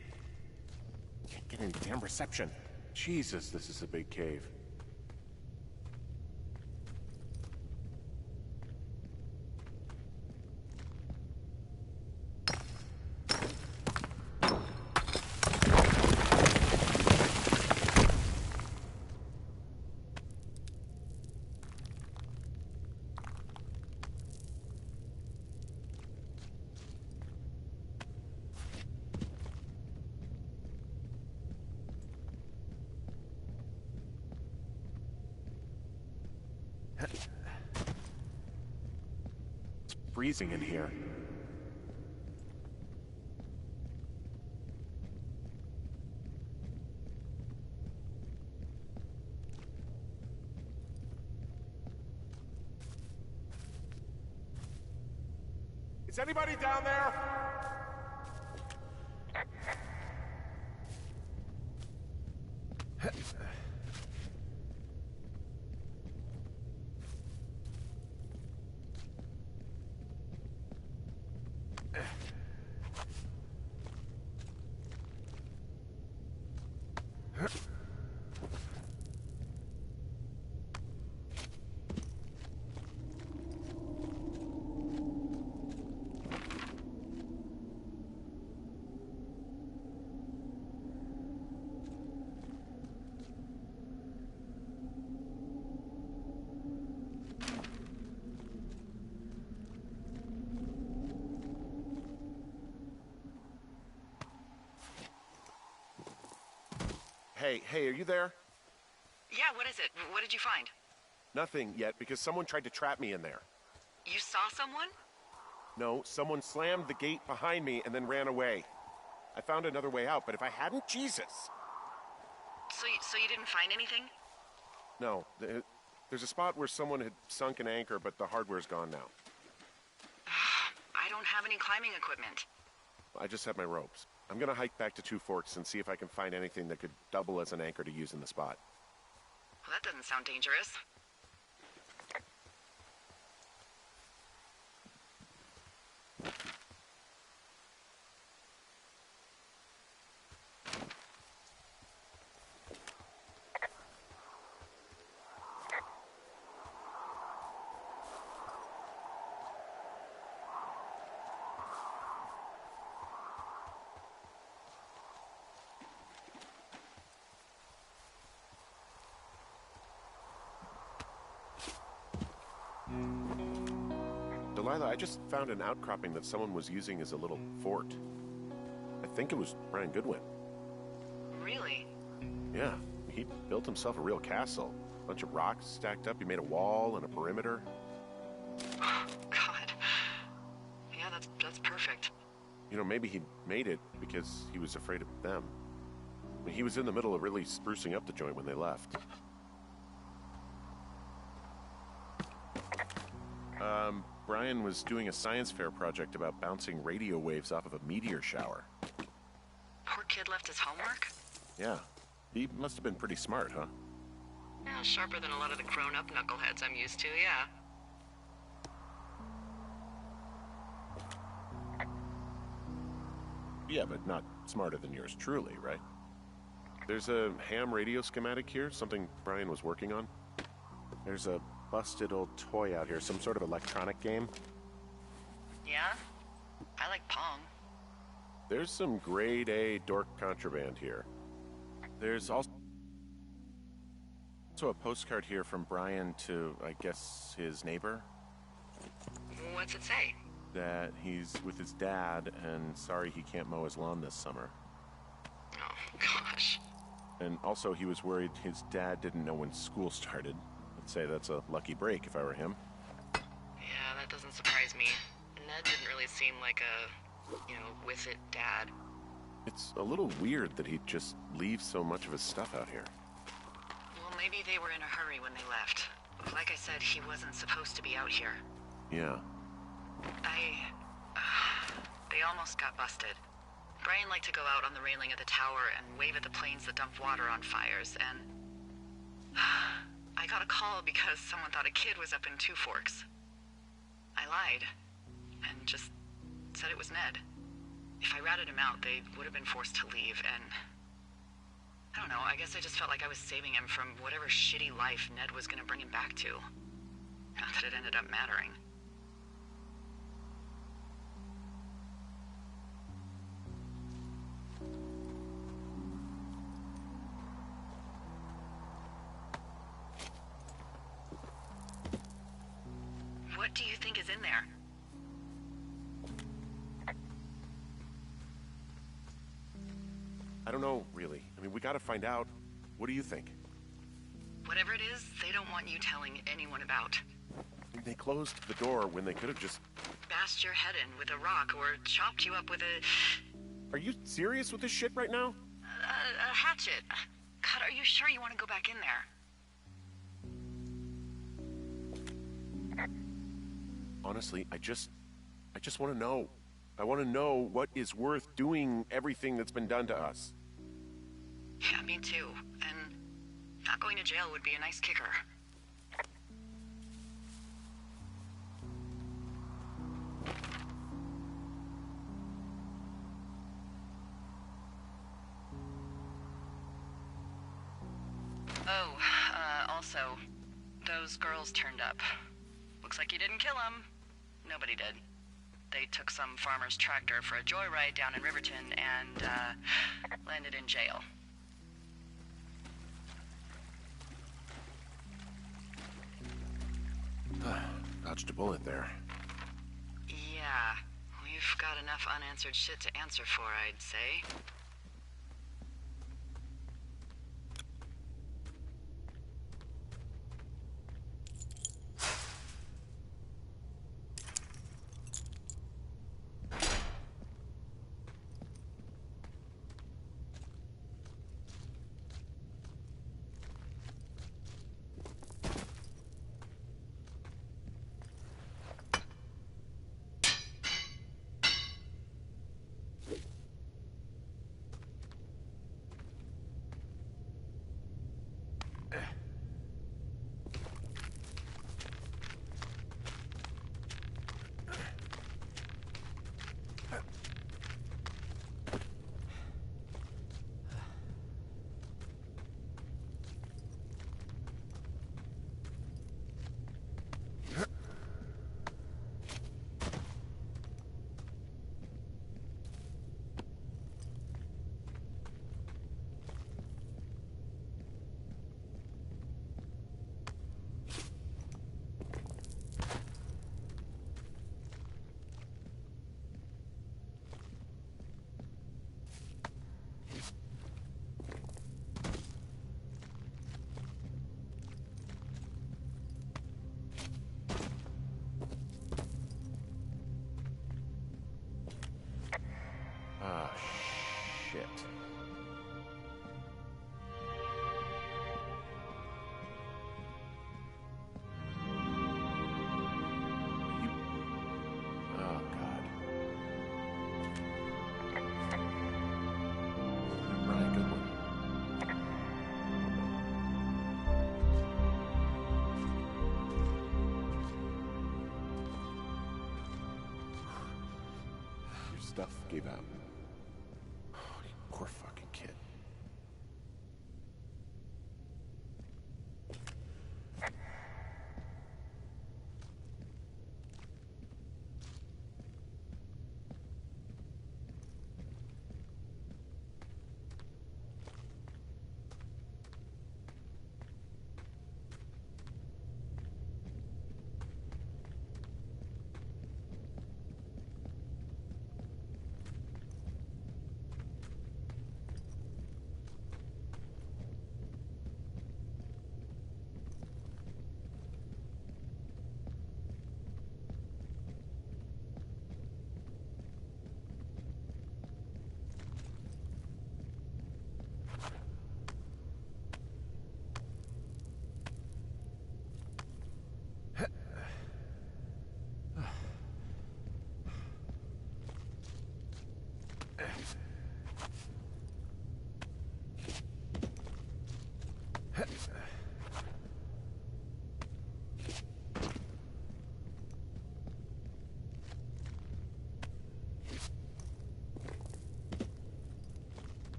Can't get any damn reception. Jesus, this is a big cave. It's freezing in here. Is anybody down there? Hey, are you there? Yeah, what is it? What did you find? Nothing yet, because someone tried to trap me in there. You saw someone? No, someone slammed the gate behind me and then ran away. I found another way out, but if I hadn't, Jesus! So you didn't find anything? No, there's a spot where someone had sunk an anchor, but the hardware's gone now. I don't have any climbing equipment. I just have my ropes. I'm gonna hike back to Two Forks and see if I can find anything that could double as an anchor to use in the spot. Well, that doesn't sound dangerous. Delilah, I just found an outcropping that someone was using as a little fort. I think it was Brian Goodwin. Really? Yeah, he built himself a real castle. A bunch of rocks stacked up. He made a wall and a perimeter. Oh, God. Yeah, that's perfect. You know, maybe he made it because he was afraid of them. I mean, he was in the middle of really sprucing up the joint when they left. Brian was doing a science fair project about bouncing radio waves off of a meteor shower. Poor kid left his homework? Yeah, he must have been pretty smart, huh? Yeah, sharper than a lot of the grown-up knuckleheads I'm used to, yeah. Yeah, but not smarter than yours truly, right? There's a ham radio schematic here, something Brian was working on. There's a busted old toy out here, some sort of electronic game. Yeah? I like Pong. There's some grade A dork contraband here. There's also a postcard here from Brian to, I guess, his neighbor. What's it say? That he's with his dad and sorry he can't mow his lawn this summer. Oh, gosh. And also he was worried his dad didn't know when school started. I'd say that's a lucky break if I were him. Yeah, that doesn't surprise me. Ned didn't really seem like a, with it dad. It's a little weird that he'd just leave so much of his stuff out here. Well, maybe they were in a hurry when they left. Like I said, he wasn't supposed to be out here. Yeah. They almost got busted. Brian liked to go out on the railing of the tower and wave at the planes that dump water on fires, and I got a call because someone thought a kid was up in Two Forks. I lied, and just said it was Ned. If I ratted him out, they would have been forced to leave, and I don't know, I guess I just felt like I was saving him from whatever shitty life Ned was gonna bring him back to. Not that it ended up mattering. What do you think is in there? I don't know, really. I mean, we gotta find out. What do you think? Whatever it is, they don't want you telling anyone about. They closed the door when they could have just... Bashed your head in with a rock or chopped you up with Are you serious with this shit right now? a hatchet. God, are you sure you want to go back in there? Honestly, I just want to know. I want to know what is worth doing everything that's been done to us. Yeah, me too. And not going to jail would be a nice kicker. Oh, also, those girls turned up. Looks like you didn't kill them. Nobody did. They took some farmer's tractor for a joyride down in Riverton and, landed in jail. Dodged a bullet there. Yeah, we've got enough unanswered shit to answer for, I'd say. Ah, shit. You... Oh, God. Brian Goodwin. Your stuff gave out. You poor fucking kid.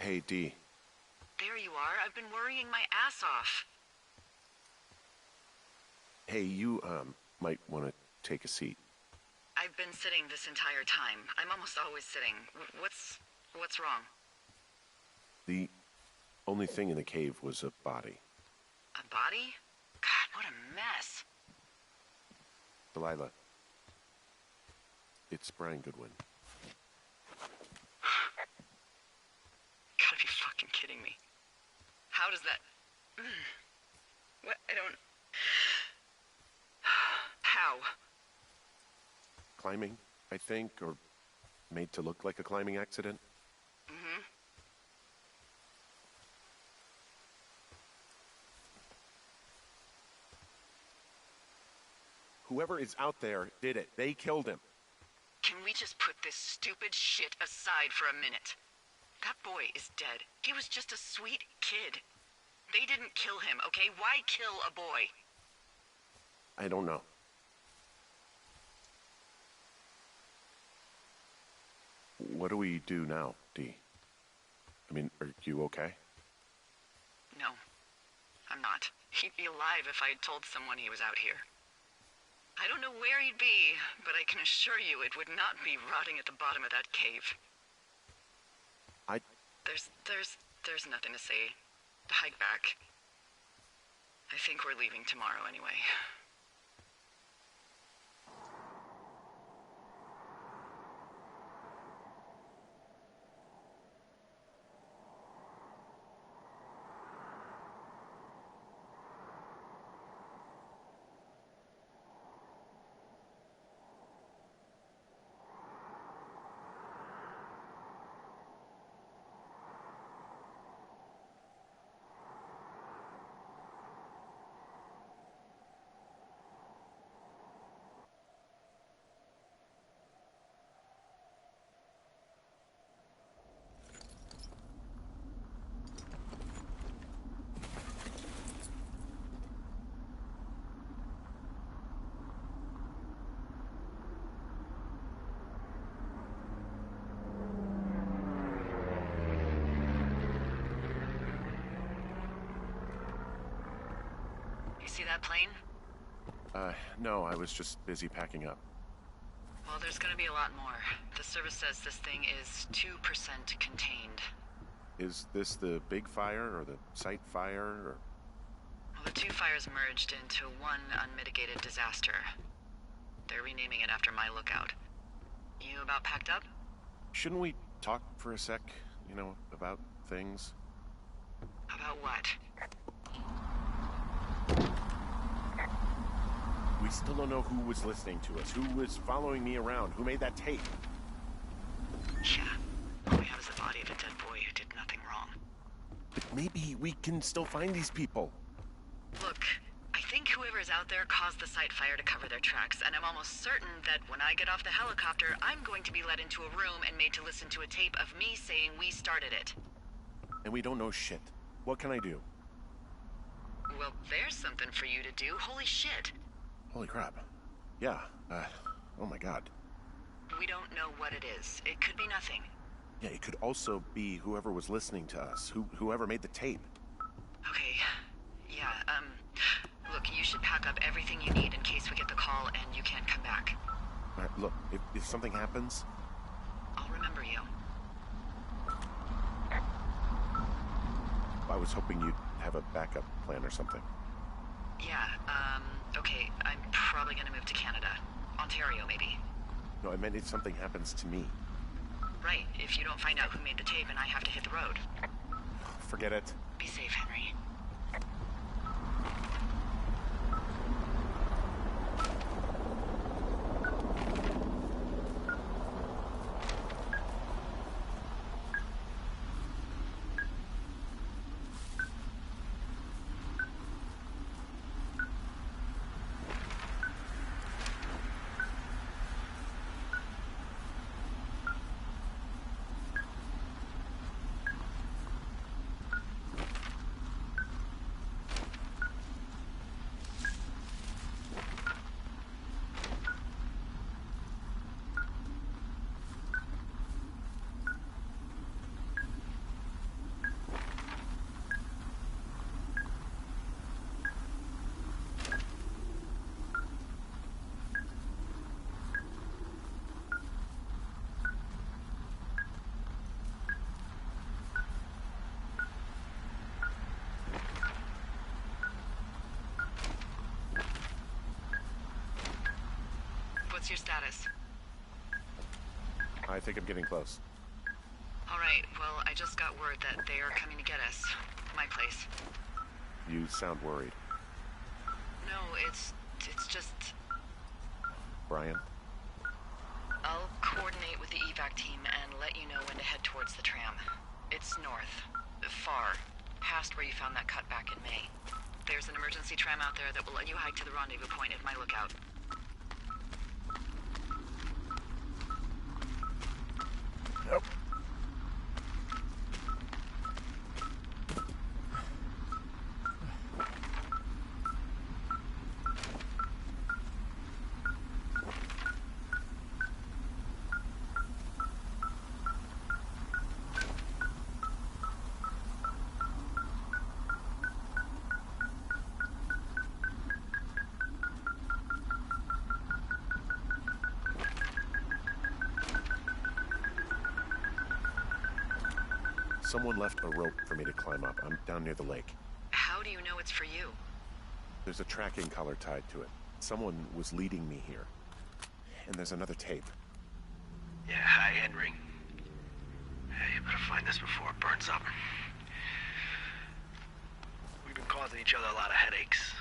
Hey, Dee. There you are. I've been worrying my ass off. Hey, you, might want to take a seat. I've been sitting this entire time. I'm almost always sitting. What's wrong? The only thing in the cave was a body. A body? God, what a mess. Delilah. It's Brian Goodwin. Gotta be fucking kidding me. How does that... What? I don't... How? Climbing, I think, or made to look like a climbing accident. Mm-hmm. Whoever is out there did it. They killed him. Can we just put this stupid shit aside for a minute? That boy is dead. He was just a sweet kid. They didn't kill him, okay? Why kill a boy? I don't know. What do we do now, Dee? I mean, are you okay? No, I'm not. He'd be alive if I had told someone he was out here. I don't know where he'd be, but I can assure you it would not be rotting at the bottom of that cave. There's nothing to say. Hike back. I think we're leaving tomorrow anyway. You see that plane? No, I was just busy packing up. Well, there's gonna be a lot more. The service says this thing is 2% contained. Is this the big fire, or the site fire, or...? Well, the two fires merged into one unmitigated disaster. They're renaming it after my lookout. You about packed up? Shouldn't we talk for a sec, you know, about things? About what? We still don't know who was listening to us, who was following me around, who made that tape. Yeah. All we have is the body of a dead boy who did nothing wrong. But maybe we can still find these people. Look, I think whoever's out there caused the site fire to cover their tracks, and I'm almost certain that when I get off the helicopter, I'm going to be led into a room and made to listen to a tape of me saying we started it. And we don't know shit. What can I do? Well, there's something for you to do. Holy shit. Holy crap. Yeah, oh my god. We don't know what it is. It could be nothing. Yeah, it could also be whoever was listening to us, whoever made the tape. Okay. Yeah, look, you should pack up everything you need in case we get the call and you can't come back. All right, look, if something happens... I'll remember you. I was hoping you'd have a backup plan or something. Yeah, okay, I'm probably gonna move to Canada. Ontario, maybe. No, I meant if something happens to me. Right, if you don't find out who made the tape and I have to hit the road. Forget it. Be safe, Henry. What's your status? I think I'm getting close. All right, well, I just got word that they are coming to get us. My place. You sound worried. No, it's just... Brian? I'll coordinate with the evac team and let you know when to head towards the tram. It's north. Far. Past where you found that cut back in May. There's an emergency tram out there that will let you hike to the rendezvous point at my lookout. Yep. Someone left a rope for me to climb up. I'm down near the lake. How do you know it's for you? There's a tracking collar tied to it. Someone was leading me here. And there's another tape. Yeah, hi, Henry. Hey, you better find this before it burns up. We've been causing each other a lot of headaches.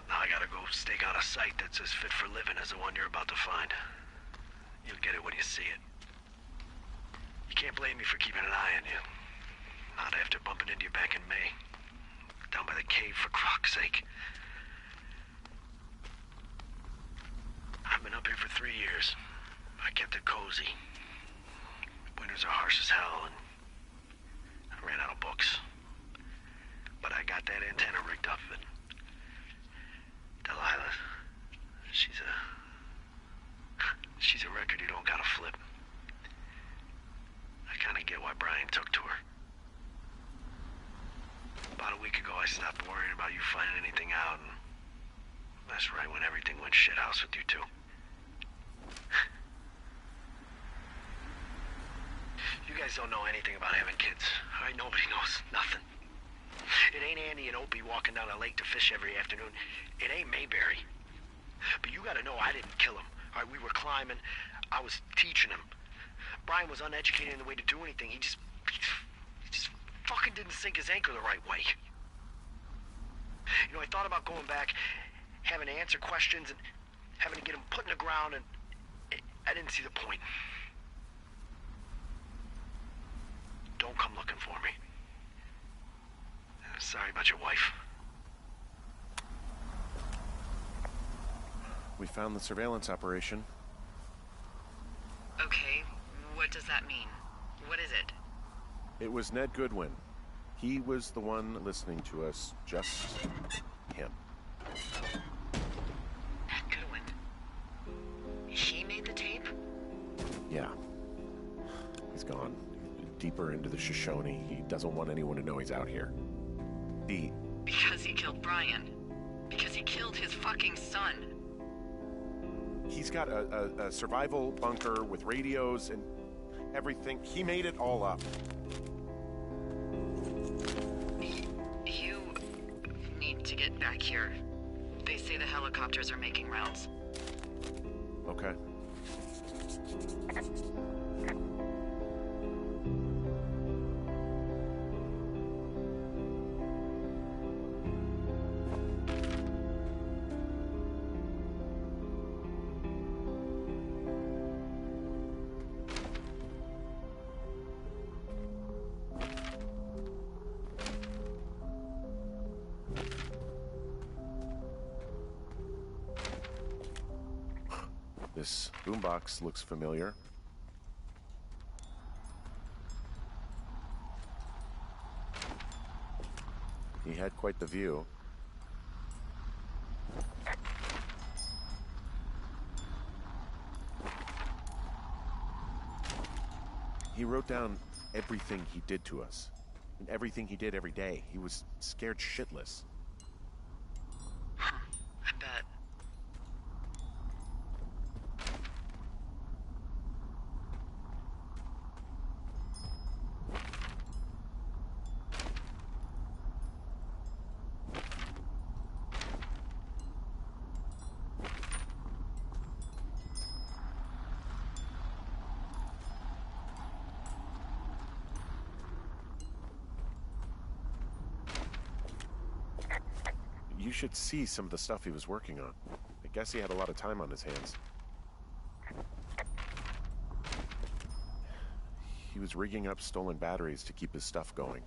Now I gotta go stake out a site that's as fit for living as the one you're about to find. You'll get it when you see it. You can't blame me for keeping an eye on you. Not after bumping into you back in May. Down by the cave, for croc's sake. I've been up here for 3 years. I kept it cozy. Winters are harsh as hell, and I ran out of books. But I got that antenna rigged up, and Delilah, she's a record you don't gotta flip. I kinda get why Brian took to her. About a week ago, I stopped worrying about you finding anything out, and that's right when everything went shithouse with you two. You guys don't know anything about having kids, all right? Nobody knows nothing. It ain't Andy and Opie walking down the lake to fish every afternoon. It ain't Mayberry. But you gotta know I didn't kill him. All right, we were climbing. I was teaching him. Brian was uneducated in the way to do anything. He just fucking didn't sink his anchor the right way. You know, I thought about going back, having to answer questions, and having to get him put in the ground, and I didn't see the point. Don't come looking for me. Sorry about your wife. We found the surveillance operation. Okay, what does that mean? What is it? It was Ned Goodwin. He was the one listening to us, just him. Ned Goodwin? He made the tape? Yeah. He's gone. Deeper into the Shoshone. He doesn't want anyone to know he's out here. Because he killed Brian. Because he killed his fucking son. He's got a survival bunker with radios and everything. He made it all up. You need to get back here. They say the helicopters are making rounds. Okay. This boombox looks familiar. He had quite the view. He wrote down everything he did to us, and everything he did every day. He was scared shitless. I bet. You should see some of the stuff he was working on. I guess he had a lot of time on his hands. He was rigging up stolen batteries to keep his stuff going.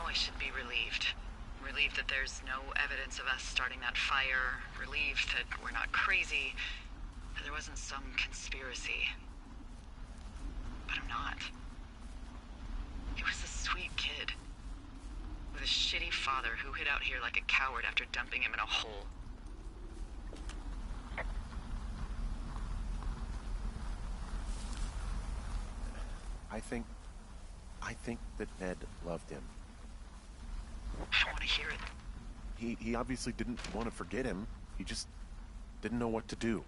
I should be relieved. Relieved that there's no evidence of us starting that fire. Relieved that we're not crazy. That there wasn't some conspiracy. But I'm not. He was a sweet kid. With a shitty father who hid out here like a coward after dumping him in a hole. I think that Ned loved him. I want to hear it. He obviously didn't want to forget him. He just didn't know what to do.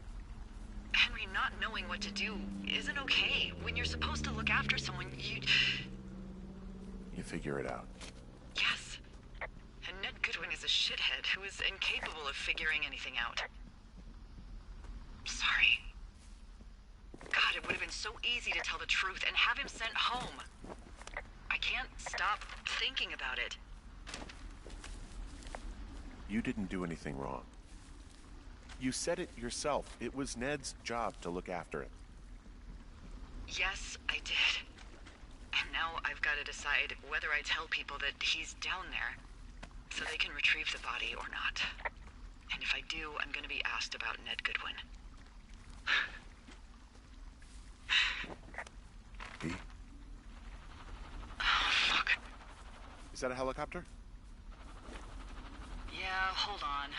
Henry, not knowing what to do isn't okay. When you're supposed to look after someone, you figure it out. Yes. And Ned Goodwin is a shithead who is incapable of figuring anything out. Sorry. God, it would have been so easy to tell the truth and have him sent home. I can't stop thinking about it. You didn't do anything wrong. You said it yourself. It was Ned's job to look after it. Yes, I did. And now I've got to decide whether I tell people that he's down there so they can retrieve the body or not. And if I do, I'm going to be asked about Ned Goodwin. V? Oh, fuck. Is that a helicopter? Yeah, hold on.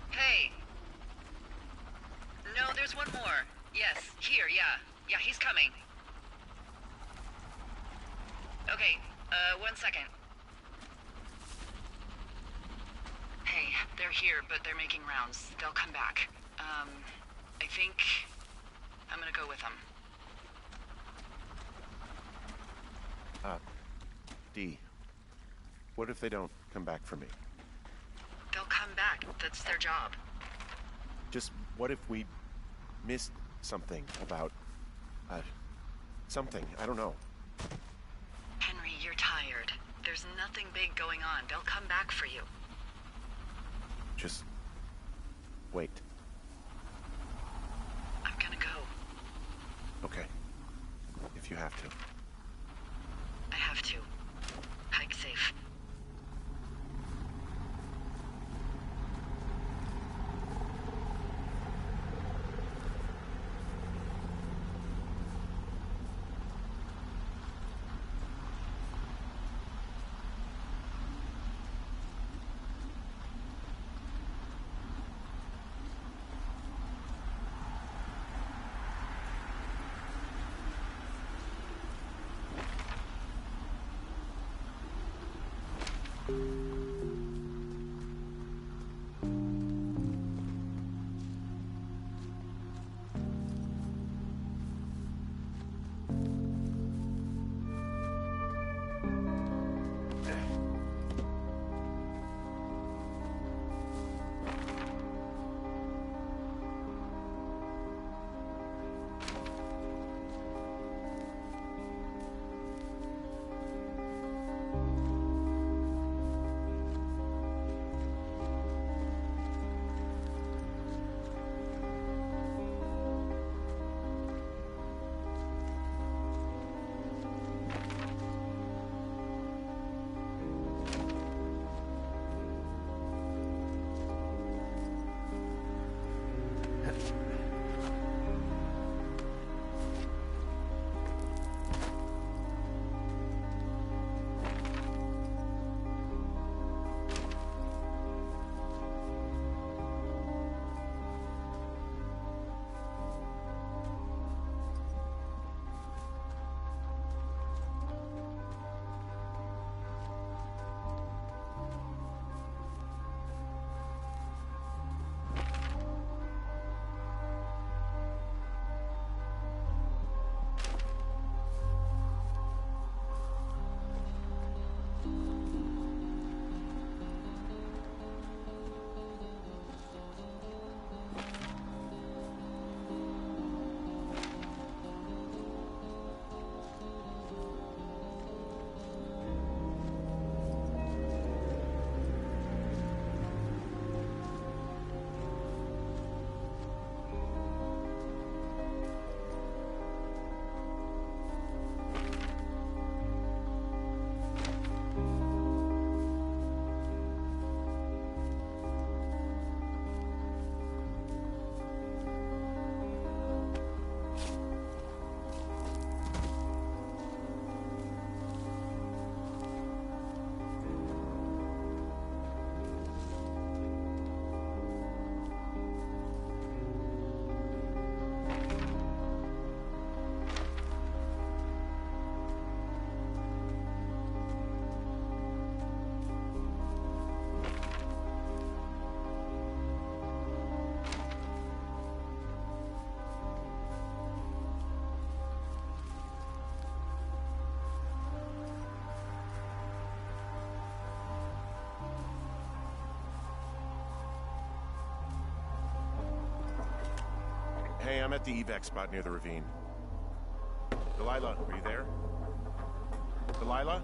Hey. No, there's one more. Yes, here, yeah. Yeah, he's coming. Okay, 1 second. Hey, they're here, but they're making rounds. They'll come back. I think I'm gonna go with them. D. What if they don't come back for me? They'll come back. That's their job. Just what if we missed something about, something, I don't know. Henry, you're tired. There's nothing big going on. They'll come back for you. Just wait. I'm gonna go. Okay. If you have to. I have to. Hey, I'm at the evac spot near the ravine. Delilah, are you there? Delilah?